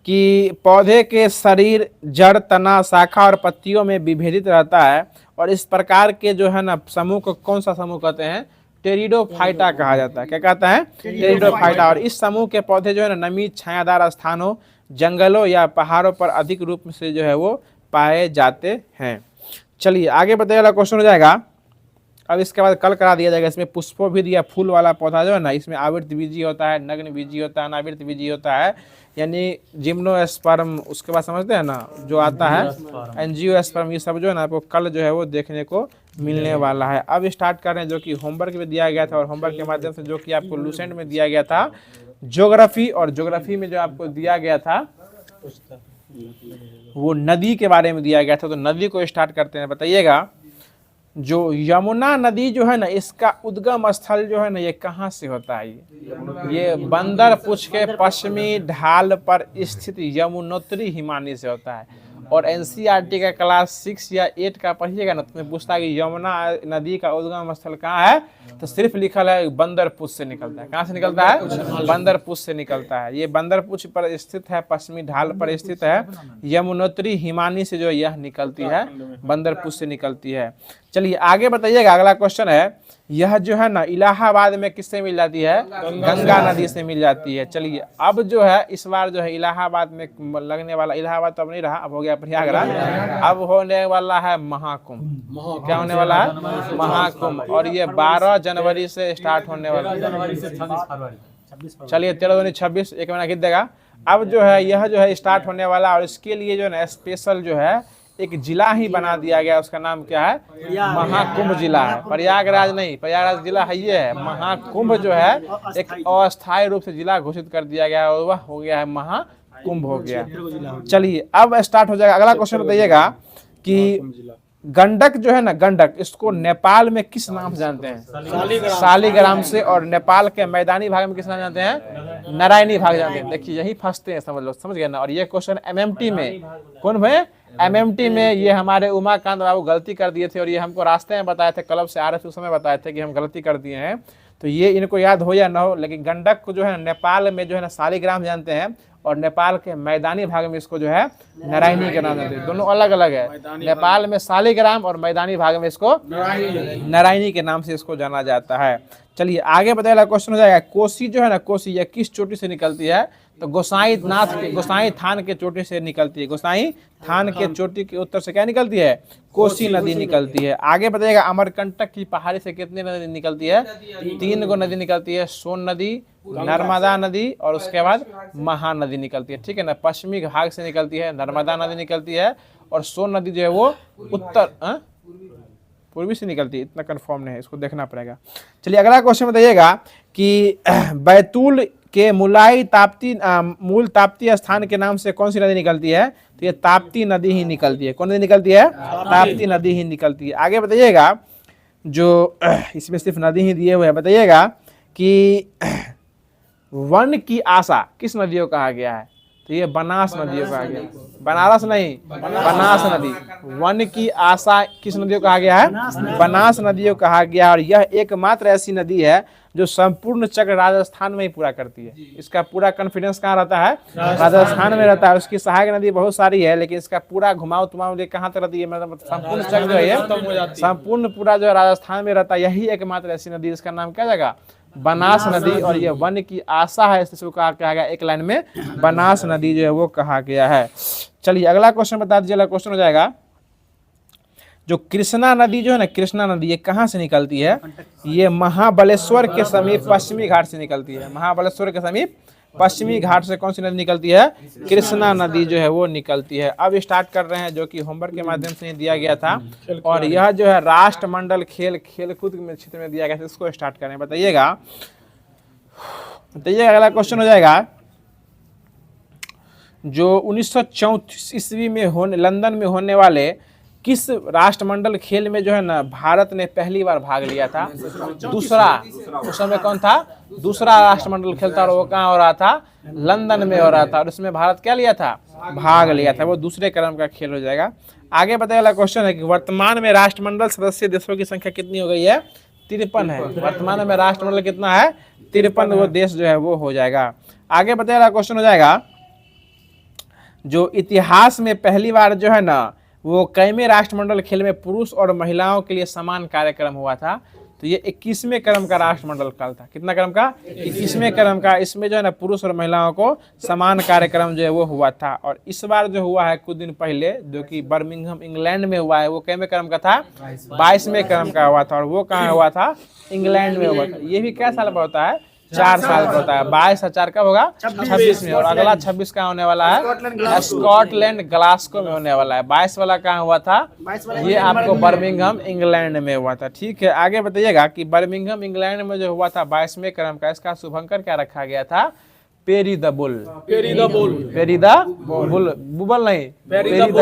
कि पौधे के शरीर, जड़, तना, शाखा और पत्तियों में विभेदित रहता है, और इस प्रकार के जो है ना समूह को कौन सा समूह कहते हैं? टेरिडोफाइटा कहा जाता है। क्या कहता है? टेरिडोफाइटा। और इस समूह के पौधे जो है ना नमी छायादार स्थानों, जंगलों या पहाड़ों पर अधिक रूप से जो है वो पाए जाते हैं। चलिए आगे बताइएगा, क्वेश्चन हो जाएगा। अब इसके बाद कल करा दिया जाएगा। इसमें पुष्पों भी दिया, फूल वाला पौधा जो है ना, इसमें आवृत बीजी होता है, नग्न बीजी होता है, अनावृत बीजी होता है, यानी जिम्नोस्पर्म, उसके बाद समझते हैं ना जो आता है एंजियोस्पर्म, ये सब जो है ना आपको कल जो है वो देखने को मिलने वाला है। अब स्टार्ट कर रहे हैं जो कि होमवर्क में दिया गया था, और होमवर्क के माध्यम से जो कि आपको लूसेंट में दिया गया था ज्योग्राफी, और ज्योग्राफी में जो आपको दिया गया था वो नदी के बारे में दिया गया था। तो नदी को स्टार्ट करते हैं। बताइएगा जो यमुना नदी जो है ना, इसका उद्गम स्थल जो है ना ये कहाँ से होता है? ये बंदर पुछ के पश्चिमी ढाल पर स्थित यमुनोत्री हिमानी से होता है। और एनसीईआरटी का क्लास 6 या 8 का पढ़िएगा ना, तुम्हें पूछता है कि यमुना नदी का उद्गम स्थल कहाँ है, तो सिर्फ लिखल है बंदरपुछ से निकलता है। कहाँ से निकलता है? बंदरपुछ से निकलता है। ये बंदरपुछ पर स्थित है, पश्चिमी ढाल पर स्थित है। यमुनोत्री हिमानी से जो यह निकलती है, बंदरपुछ से निकलती है। चलिए आगे बताइएगा। अगला क्वेश्चन है, यह जो है ना इलाहाबाद में किससे मिल जाती है? गंगा नदी से मिल जाती है। चलिए अब जो है इस बार जो है इलाहाबाद में लगने वाला, इलाहाबाद तो अब नहीं रहा, अब हो गया प्रयागराज, अब होने वाला है महाकुंभ। क्या होने वाला है? महाकुंभ। और ये 12 जनवरी से स्टार्ट होने वाला है। चलिए 13-26, एक महीना खींच देगा। अब जो है यह जो है स्टार्ट होने वाला, और इसके लिए जो है ना स्पेशल जो है एक जिला ही बना दिया गया। उसका नाम क्या है? महाकुंभ जिला है। प्रयागराज नहीं, प्रयागराज जिला है ये है। महाकुंभ जो है एक अस्थायी रूप से जिला घोषित कर दिया गया, और वह हो गया है महाकुंभ हो गया। चलिए अब स्टार्ट हो जाएगा। अगला क्वेश्चन बताइएगा कि गंडक जो है ना, गंडक, इसको नेपाल में किस नाम से जानते हैं? शालिग्राम से। और नेपाल के मैदानी भाग में किस नाम जानते हैं? नारायणी भाग जानते हैं। देखिए यही फंसते हैं, समझ लो, समझ गए ना। और ये क्वेश्चन एमएमटी में, कौन भाई? एमएमटी में ये हमारे उमाकांत बाबू गलती कर दिए थे और ये हमको रास्ते में बताए थे, क्लब से आ रहे थे उस समय बताए थे कि हम गलती कर दिए हैं। तो ये इनको याद हो या ना हो, लेकिन गंडक को जो है नेपाल में जो है ना शालिग्राम जानते हैं और नेपाल के मैदानी भाग में इसको जो है नारायणी के नाम जानते हैं। दोनों अलग अलग है। नेपाल में शालिग्राम और मैदानी भाग में इसको नारायणी के नाम से इसको जाना जाता है। चलिए आगे बताइए, क्वेश्चन हो जाएगा, कोसी जो है ना, कोसी यह किस चोटी से निकलती है? तो गोसाई थान के चोटी से निकलती है। गोसाई थान के चोटी के उत्तर से क्या निकलती है? कोसी नदी निकलती है। आगे बताइएगा, अमरकंटक की पहाड़ी से कितनी नदी निकलती है? 3 गो नदी निकलती है। सोन नदी, नर्मदा नदी और उसके बाद महानदी निकलती है। ठीक है ना। पश्चिमी घाट से निकलती है, नर्मदा नदी निकलती है और सोन नदी जो है वो उत्तर पूर्वी से निकलती है। इतना कंफर्म नहीं है, इसको देखना पड़ेगा। चलिए अगला क्वेश्चन बताइएगा कि बैतूल के मूल ताप्ती स्थान के नाम से कौन सी नदी निकलती है? तो ये ताप्ती नदी ही निकलती है। कौन नदी निकलती है? ताप्ती नदी ही निकलती है। आगे बताइएगा, जो इसमें सिर्फ नदी ही दिए हुए हैं, बताइएगा कि वन की आशा किस नदी को कहा गया है? तो ये बनास नदी को कहा गया। बनारस नहीं, बनास नदी। वन की आशा किस नदी को कहा गया है? बनास नदी को कहा गया। और यह एकमात्र ऐसी नदी है जो संपूर्ण चक्र राजस्थान में ही पूरा करती है। इसका पूरा कॉन्फिडेंस कहाँ रहता है? राजस्थान में रहता है। उसकी सहायक नदी बहुत सारी है, लेकिन इसका पूरा घुमाव तुमाव कहाँ तक रहती है? मतलब संपूर्ण चक्र जो है, संपूर्ण पूरा जो राजस्थान में रहता है। यही एकमात्र ऐसी नदी, इसका नाम क्या जाएगा? बनास नदी। और ये वन की आशा है, इसको कहा गया एक लाइन में, बनास नदी जो है वो कहा गया है। चलिए अगला क्वेश्चन बता दीजिए। अगला क्वेश्चन हो जाएगा, जो कृष्णा नदी जो है ना, कृष्णा नदी ये कहाँ से निकलती है? ये महाबलेश्वर के समीप पश्चिमी घाट से निकलती है। महाबलेश्वर के समीप पश्चिमी घाट से कौन सी नदी निकलती है? कृष्णा नदी जो है वो निकलती है। अब स्टार्ट कर रहे हैं, जो कि होमवर्क के माध्यम से दिया गया था, और यह जो है राष्ट्रमंडल खेलकूद में क्षेत्र में दिया गया था। इसको स्टार्ट करें, बताइएगा। अगला क्वेश्चन हो जाएगा, जो 1934 ईस्वी में लंदन में होने वाले किस राष्ट्रमंडल खेल में जो है ना भारत ने पहली बार भाग लिया था? दूसरा, उस समय कौन था? दूसरा राष्ट्रमंडल खेल था, और वो कहाँ हो रहा था? लंदन में हो रहा था। और उसमें भारत क्या लिया था? भाग लिया था। वो दूसरे क्रम का खेल हो जाएगा। आगे बताने वाला क्वेश्चन है कि वर्तमान में राष्ट्रमंडल सदस्य देशों की संख्या कितनी हो गई है? 53 है। वर्तमान में राष्ट्रमंडल कितना है? 53 वो देश जो है वो हो जाएगा। आगे बताने वाला क्वेश्चन हो जाएगा, जो इतिहास में पहली बार जो है ना वो कैमे राष्ट्रमंडल खेल में पुरुष और महिलाओं के लिए समान कार्यक्रम हुआ था? तो ये 21वें क्रम का राष्ट्रमंडल खेल था। कितना क्रम का? 21वें क्रम का। इसमें जो है ना पुरुष और महिलाओं को समान कार्यक्रम जो है वो हुआ था। और इस बार जो हुआ है कुछ दिन पहले, जो कि बर्मिंघम इंग्लैंड में हुआ है, वो कैमे क्रम का था? 22वें क्रम का हुआ था। और वो कहाँ हुआ था? इंग्लैंड में हुआ था। ये भी क्या साल पर होता है? 4 साल का होता है। 22 और 4 कब होगा? 26 में। और अगला 26 का होने वाला है स्कॉटलैंड ग्लासगो में होने वाला है। 22 वाला कहाँ हुआ था? ये आपको बर्मिंघम इंग्लैंड में हुआ था। ठीक है, आगे बताइएगा कि बर्मिंघम इंग्लैंड में जो हुआ था 22वें क्रम का, इसका शुभंकर क्या रखा गया था? Peri the bull. Peri the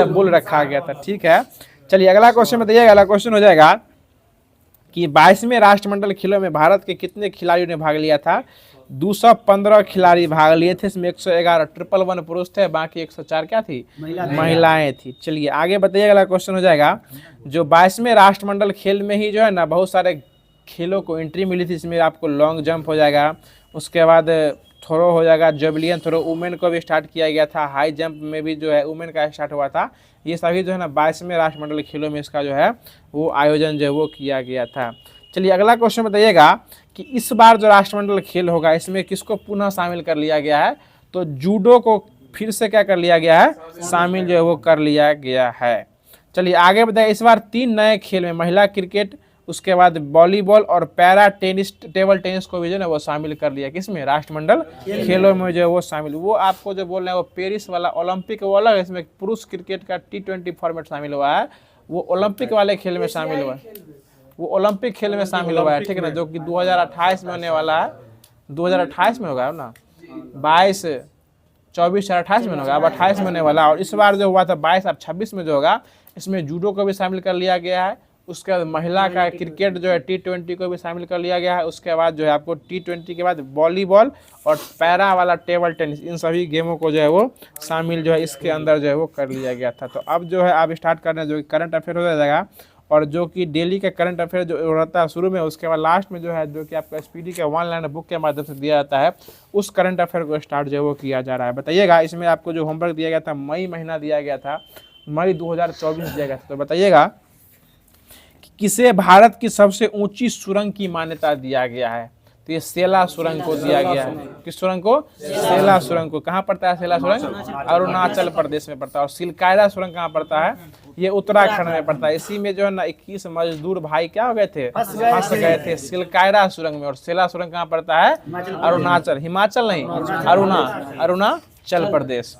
bull रखा गया था। ठीक है, चलिए अगला क्वेश्चन बताइएगा। अगला क्वेश्चन हो जाएगा कि 22वें राष्ट्रमंडल खेलों में भारत के कितने खिलाड़ियों ने भाग लिया था? 215 खिलाड़ी भाग लिए थे। इसमें 111 111 पुरुष थे, बाकी 104 क्या थी? महिलाएं थी। चलिए आगे बताइए। अगला क्वेश्चन हो जाएगा, जो 22वें राष्ट्रमंडल खेल में ही जो है ना बहुत सारे खेलों को एंट्री मिली थी। इसमें आपको लॉन्ग जंप हो जाएगा, उसके बाद थ्रो हो जाएगा, जेवलियन थ्रो, वुमेन को भी स्टार्ट किया गया था, हाई जंप में भी जो है वुमेन का स्टार्ट हुआ था। ये सभी जो है ना 22वें राष्ट्रमंडल खेलों में इसका जो है वो आयोजन जो है वो किया गया था। चलिए अगला क्वेश्चन बताइएगा कि इस बार जो राष्ट्रमंडल खेल होगा इसमें किसको पुनः शामिल कर लिया गया है? तो जूडो को फिर से क्या कर लिया गया है? शामिल जो है वो कर लिया गया है। चलिए आगे बताइए। इस बार 3 नए खेल में महिला क्रिकेट, उसके बाद वॉलीबॉल और पैरा टेनिस, टेबल टेनिस को भी जो है वो शामिल कर लिया। किसमें? राष्ट्रमंडल खेलों में जो है वो शामिल। वो आपको जो बोल रहे हैं वो पेरिस वाला ओलंपिक वो अलग है, इसमें पुरुष क्रिकेट का T20 फॉर्मेट शामिल हुआ है। वो ओलंपिक वाले खेल में शामिल हुआ है, वो ओलंपिक खेल में शामिल हुआ है। ठीक है ना, जो कि 2028 में होने वाला है। 2028 में होगा ना, 22, 24 और 28 में होगा। अब 28 में होने वाला। और इस बार जो हुआ था 22 और 26 में जो होगा, इसमें जूडो को भी शामिल कर लिया गया है। उसके बाद महिला का क्रिकेट जो है T20 को भी शामिल कर लिया गया है। उसके बाद जो है आपको T20 के बाद वॉलीबॉल और पैरा वाला टेबल टेनिस, इन सभी गेमों को जो है वो शामिल जो है इसके अंदर जो है वो कर लिया गया था। तो अब जो है आप स्टार्ट करना जो करंट अफेयर हो जाएगा, और जो कि डेली का करंट अफेयर जो रहता है शुरू में, उसके बाद लास्ट में जो है जो कि आपका SPD का 1 लाइन बुक के माध्यम से दिया जाता है, उस करंट अफेयर को स्टार्ट जो है वो किया जा रहा है। बताइएगा इसमें आपको जो होमवर्क दिया गया था, मई महीना दिया गया था, मई 2024 दिया गया था। तो बताइएगा कि किसे भारत की सबसे ऊंची सुरंग की मान्यता दिया गया है? तो ये सेला सुरंग को दिया गया है। किस सुरंग को? सेला सुरंग को। कहाँ पड़ता है सेला सुरंग? अरुणाचल प्रदेश में पड़ता है। और सिलकायरा सुरंग कहाँ पड़ता है? ये उत्तराखंड में पड़ता है। इसी में जो है ना 21 मजदूर भाई क्या हो गए थे? फंस गए थे सिलकायरा सुरंग में। और सेला सुरंग कहाँ पड़ता है? अरुणाचल, हिमाचल नहीं, अरुणाचल प्रदेश।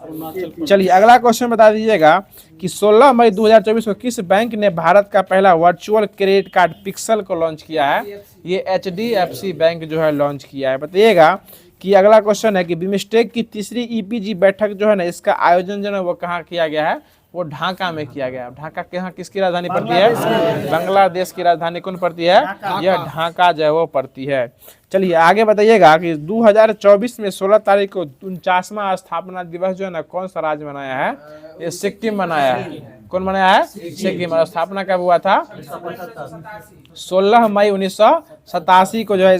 चलिए अगला क्वेश्चन बता दीजिएगा कि 16 मई 2024 को किस बैंक ने भारत का पहला वर्चुअल क्रेडिट कार्ड पिक्सल को लॉन्च किया है? ये HDFC बैंक जो है लॉन्च किया है। बताइएगा कि अगला क्वेश्चन है कि बिमस्टेक की तीसरी EPG बैठक जो है ना, इसका आयोजन जो है वो कहाँ किया गया है? वो ढाका में किया गया। ढाका के यहाँ किसकी राजधानी पड़ती है? बांग्लादेश की राजधानी कौन पड़ती है? यह ढाका जो है वो पड़ती है। चलिए आगे बताइएगा कि 2024 में 16 तारीख को 49वां स्थापना दिवस जो है ना कौन सा राज्य मनाया है? ये सिक्किम मनाया है। कौन मनाया है? सिक्किम। और स्थापना कब हुआ था? 16 मई 1987 को जो है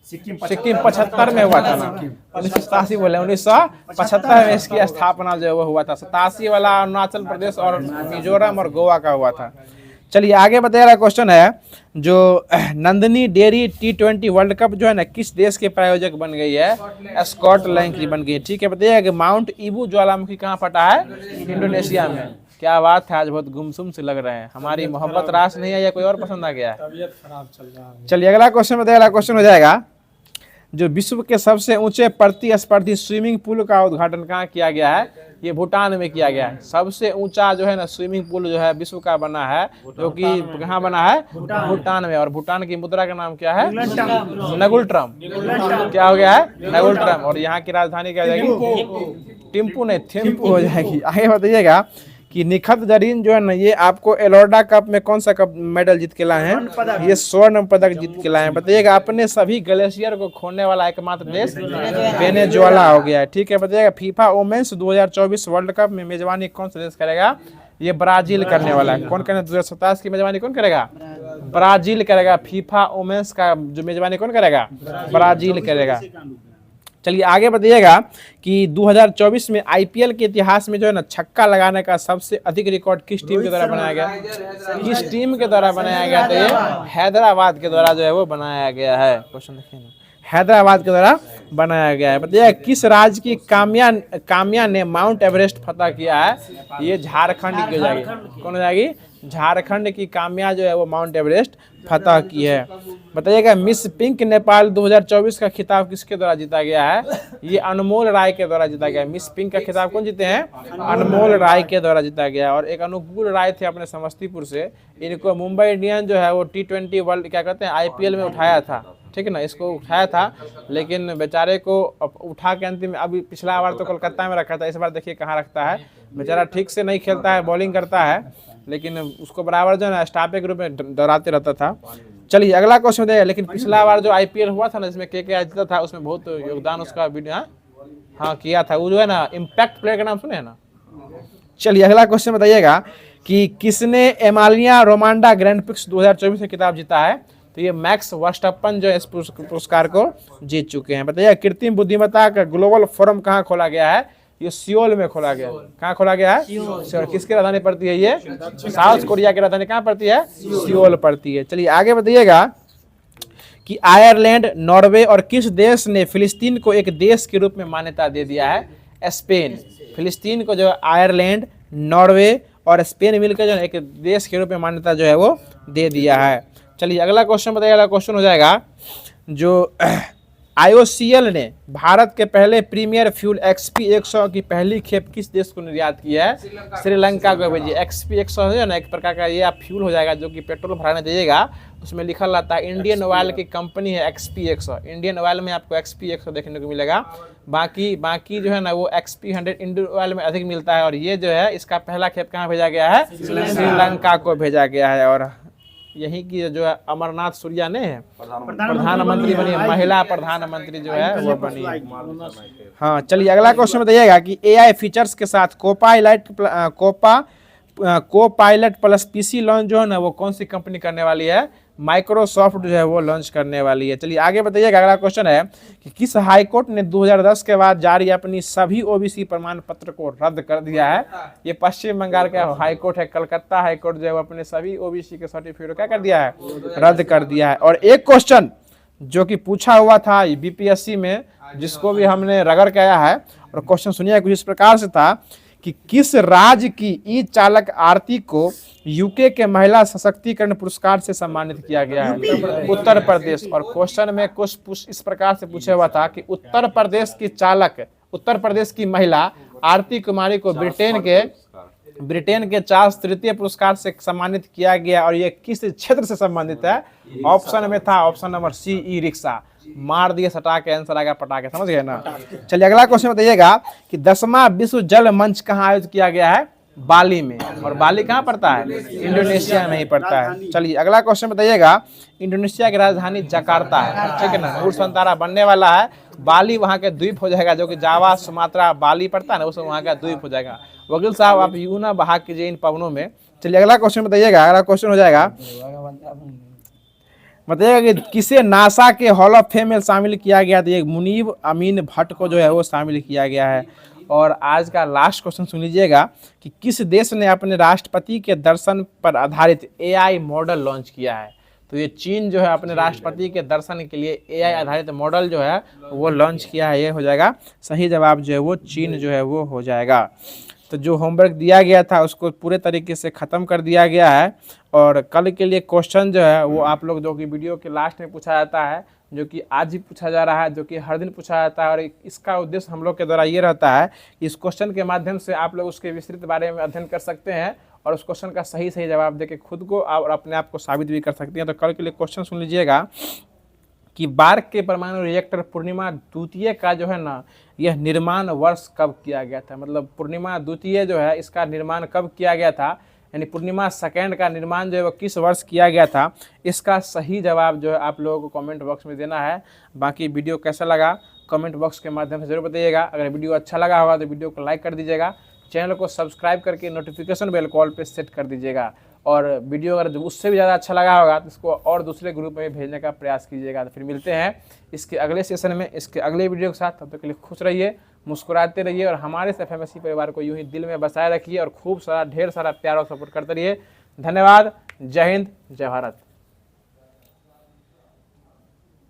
सिक्किम 75 में हुआ था ना, 1987 बोले, 1975 में इसकी स्थापना जो है वो हुआ था। 87 वाला अरुणाचल प्रदेश और मिजोरम और गोवा का हुआ था। चलिए आगे बताइएगा क्वेश्चन है जो Nandini dairy T20 world cup जो है ना किस देश के प्रायोजक बन गई है? स्कॉटलैंड की बन गई। ठीक है, बताइएगा कि माउंट ईबू ज्वालामुखी कहाँ फटा है? इंडोनेशिया में। क्या बात है, आज बहुत गुमसुम से लग रहे हैं। हमारी मोहब्बत रास नहीं है या कोई और पसंद आ गया है? तबीयत खराब चल रहा है। चलिए अगला क्वेश्चन बताइए। अगला क्वेश्चन हो जाएगा जो विश्व के सबसे ऊंचे प्रतिस्पर्धी स्विमिंग पूल का उद्घाटन कहाँ किया गया है? ये भूटान में किया गया है। सबसे ऊंचा जो है ना स्विमिंग पूल जो है विश्व का बना है, जो कि कहाँ बना है? भूटान में। और भूटान की मुद्रा का नाम क्या है? नगुलट्रम। क्या हो गया है? नगुलट्रम। और यहाँ की राजधानी क्या हो जाएगी? टिम्पू नहीं, थिम्पू हो जाएगी। आगे बताइएगा कि निखत जरीन जो है ना ये आपको एलोर्डा कप में कौन सा कप मेडल जीत के लाए हैं? ये स्वर्ण पदक जीत के लाए हैं। बताइएगा अपने सभी ग्लेशियर को खोलने वाला एकमात्र देश वेनेजुएला हो गया है। ठीक है, बताइएगा फीफा वुमेन्स 2024 वर्ल्ड कप में मेजबानी कौन सा देश करेगा? ये ब्राजील करने वाला है। कौन करेगा? 2027 की मेजबानी कौन करेगा? ब्राजील करेगा। फीफा वुमेन्स का जो मेजबानी कौन करेगा? ब्राजील करेगा। चलिए आगे बताइएगा कि 2024 में IPL के इतिहास में जो है ना छक्का लगाने का सबसे अधिक रिकॉर्ड किस टीम के द्वारा बनाया गया? किस टीम के द्वारा बनाया गया? तो ये हैदराबाद के द्वारा जो है वो बनाया गया है। क्वेश्चन देखिए ना, हैदराबाद के द्वारा बनाया गया है। बताइए किस राज्य की काम्या ने माउंट एवरेस्ट फतह किया है? ये झारखंड की हो जाएगी। कौन हो जाएगी? झारखंड की काम्या जो है वो माउंट एवरेस्ट फतह की है। बताइएगा मिस पिंक नेपाल 2024 का खिताब किसके द्वारा जीता गया है? ये अनमोल राय के द्वारा जीता गया है। मिस पिंक का खिताब कौन जीते हैं? अनमोल राय के द्वारा जीता गया। और एक अनुकूल राय थे अपने समस्तीपुर से, इनको मुंबई इंडियन जो है वो T20 वर्ल्ड क्या कहते हैं IPL में उठाया था। ठीक है ना, इसको उठाया था, लेकिन बेचारे को उठा के अंतिम अभी पिछला बार तो कोलकाता में रखा था, इस बार देखिए कहाँ रखता है। बेचारा ठीक से नहीं खेलता है, बॉलिंग करता है, लेकिन उसको बराबर जो है ना स्टाफे के रूप में डराते रहता था। चलिए अगला क्वेश्चन देखिए। लेकिन पिछला बार जो IPL हुआ था ना जिसमें KKR जीता था, उसमें बहुत योगदान उसका वीडियो हाँ किया था। वो जो है ना इम्पैक्ट प्लेयर का नाम सुने हैं ना। चलिए अगला क्वेश्चन बताइएगा कि किसने एमालिया रोमांडा ग्रैंड प्रिक्स 2024 में खिताब जीता है? तो ये मैक्स वर्स्टप्पन जो इस पुरस्कार को जीत चुके हैं। बताइए कृत्रिम बुद्धिमत्ता का ग्लोबल फोरम कहाँ खोला गया है? ये सियोल में खोला गया। कहाँ खोला गया है? सियोल। किसकी राजधानी पड़ती है? ये साउथ कोरिया की राजधानी कहाँ पड़ती है? सियोल पड़ती है। चलिए आगे बताइएगा कि आयरलैंड, नॉर्वे और किस देश ने फिलिस्तीन को एक देश के रूप में मान्यता दे दिया है? स्पेन। फिलिस्तीन को जो आयरलैंड, नॉर्वे और स्पेन मिलकर जो एक देश के रूप में मान्यता जो है वो दे दिया है। चलिए अगला क्वेश्चन बताइए। अगला क्वेश्चन हो जाएगा जो IOCL ने भारत के पहले प्रीमियर फ्यूल XP 100 की पहली खेप किस देश को निर्यात की है? श्रीलंका को भेजी। XP 100 है ना, एक प्रकार का ये आप फ्यूल हो जाएगा जो कि पेट्रोल भराने जाइएगा, उसमें लिखा रहता है इंडियन ऑयल की कंपनी है XP 100। इंडियन ऑयल में आपको XP 100 देखने को मिलेगा। बाकी जो है ना वो XP 100 इंडियन ऑयल में अधिक मिलता है। और ये जो है इसका पहला खेप कहाँ भेजा गया है? श्रीलंका को भेजा गया है। और यही की जो है अमरनाथ सूर्या ने प्रधानमंत्री बनी, महिला प्रधानमंत्री जो है वो बनी। हाँ चलिए अगला क्वेश्चन बताइएगा कि AI फीचर्स के साथ कोपायलट प्लस PC लॉन्च जो है ना वो कौन सी कंपनी करने वाली है? माइक्रोसॉफ्ट जो है वो लॉन्च करने वाली है। चलिए आगे बताइएगा। अगला क्वेश्चन है कि किस हाईकोर्ट ने 2010 के बाद जारी अपनी सभी OBC प्रमाण पत्र को रद्द कर दिया है? ये पश्चिम बंगाल का हाईकोर्ट है। कलकत्ता हाईकोर्ट जो है वो अपने सभी OBC के सर्टिफिकेट को क्या कर दिया है? रद्द कर दिया है। और एक क्वेश्चन जो कि पूछा हुआ था BPSC में, जिसको भी हमने रगड़ के आया है, और क्वेश्चन सुनिए कुछ इस प्रकार से था कि किस राज्य की ई चालक आरती को UK के महिला सशक्तिकरण पुरस्कार से सम्मानित किया गया है? उत्तर प्रदेश। और क्वेश्चन में कुछ इस प्रकार से पूछा हुआ था कि उत्तर प्रदेश की महिला आरती कुमारी को ब्रिटेन के चार्ल्स तृतीय पुरस्कार से सम्मानित किया गया। और ये किस क्षेत्र से संबंधित है? ऑप्शन में था option number C e rickshaw. मार दिए सटा के, आंसर आ गया पटाके, समझ गए ना। चलिए अगला क्वेश्चन बताइएगा कि 10वां विश्व जल मंच कहाँ आयोजित किया गया है? बाली में। और बाली कहाँ पड़ता है? इंडोनेशिया में ही पड़ता है। चलिए अगला क्वेश्चन बताइएगा। इंडोनेशिया की राजधानी जकार्ता है, ठीक है ना। नूरसंतारा बनने वाला है। बाली वहाँ के द्वीप हो जाएगा, जो कि जावा सुमात्रा बाली पड़ता है ना, उसमें वहाँ का द्वीप हो जाएगा। वकील साहब आप यूं ना बहा कीजिए इन पवनों में। चलिए अगला क्वेश्चन बताइएगा। अगला क्वेश्चन हो जाएगा बताइएगा कि किसे नासा के हॉल ऑफ फेम में शामिल किया गया? तो ये मुनीब अमीन भट्ट को जो है वो शामिल किया गया है। और आज का लास्ट क्वेश्चन सुन लीजिएगा कि किस देश ने अपने राष्ट्रपति के दर्शन पर आधारित AI मॉडल लॉन्च किया है? तो ये चीन जो है अपने राष्ट्रपति के दर्शन के लिए AI आधारित मॉडल जो है वो लॉन्च किया है। ये हो जाएगा सही जवाब, जो है वो चीन जो है वो हो जाएगा। तो जो होमवर्क दिया गया था उसको पूरे तरीके से ख़त्म कर दिया गया है। और कल के लिए क्वेश्चन जो है वो आप लोग, जो कि वीडियो के लास्ट में पूछा जाता है, जो कि आज ही पूछा जा रहा है, जो कि हर दिन पूछा जाता है। और इसका उद्देश्य हम लोग के द्वारा ये रहता है कि इस क्वेश्चन के माध्यम से आप लोग उसके विस्तृत बारे में अध्ययन कर सकते हैं और उस क्वेश्चन का सही जवाब देके खुद को और अपने आप को साबित भी कर सकते हैं। तो कल के लिए क्वेश्चन सुन लीजिएगा कि बार्क के परमाणु रिएक्टर पूर्णिमा द्वितीय का जो है ना, यह निर्माण वर्ष कब किया गया था? मतलब पूर्णिमा द्वितीय जो है इसका निर्माण कब किया गया था, यानी पूर्णिमा सेकेंड का निर्माण जो है वो किस वर्ष किया गया था? इसका सही जवाब जो है आप लोगों को कमेंट बॉक्स में देना है। बाकी वीडियो कैसा लगा कमेंट बॉक्स के माध्यम से जरूर बताइएगा। अगर वीडियो अच्छा लगा होगा तो वीडियो को लाइक कर दीजिएगा, चैनल को सब्सक्राइब करके नोटिफिकेशन बेल कॉल पे सेट कर दीजिएगा। और वीडियो अगर उससे भी ज़्यादा अच्छा लगा होगा तो इसको और दूसरे ग्रुप में भेजने का प्रयास कीजिएगा। तो फिर मिलते हैं इसके अगले सेशन में, इसके अगले वीडियो के साथ। तब तक के लिए खुश रहिए, मुस्कुराते रहिए और हमारे FMSC परिवार को यूं ही दिल में बसाए रखिए और खूब सारा ढेर सारा प्यार और सपोर्ट करते रहिए। धन्यवाद। जय हिंद, जय भारत।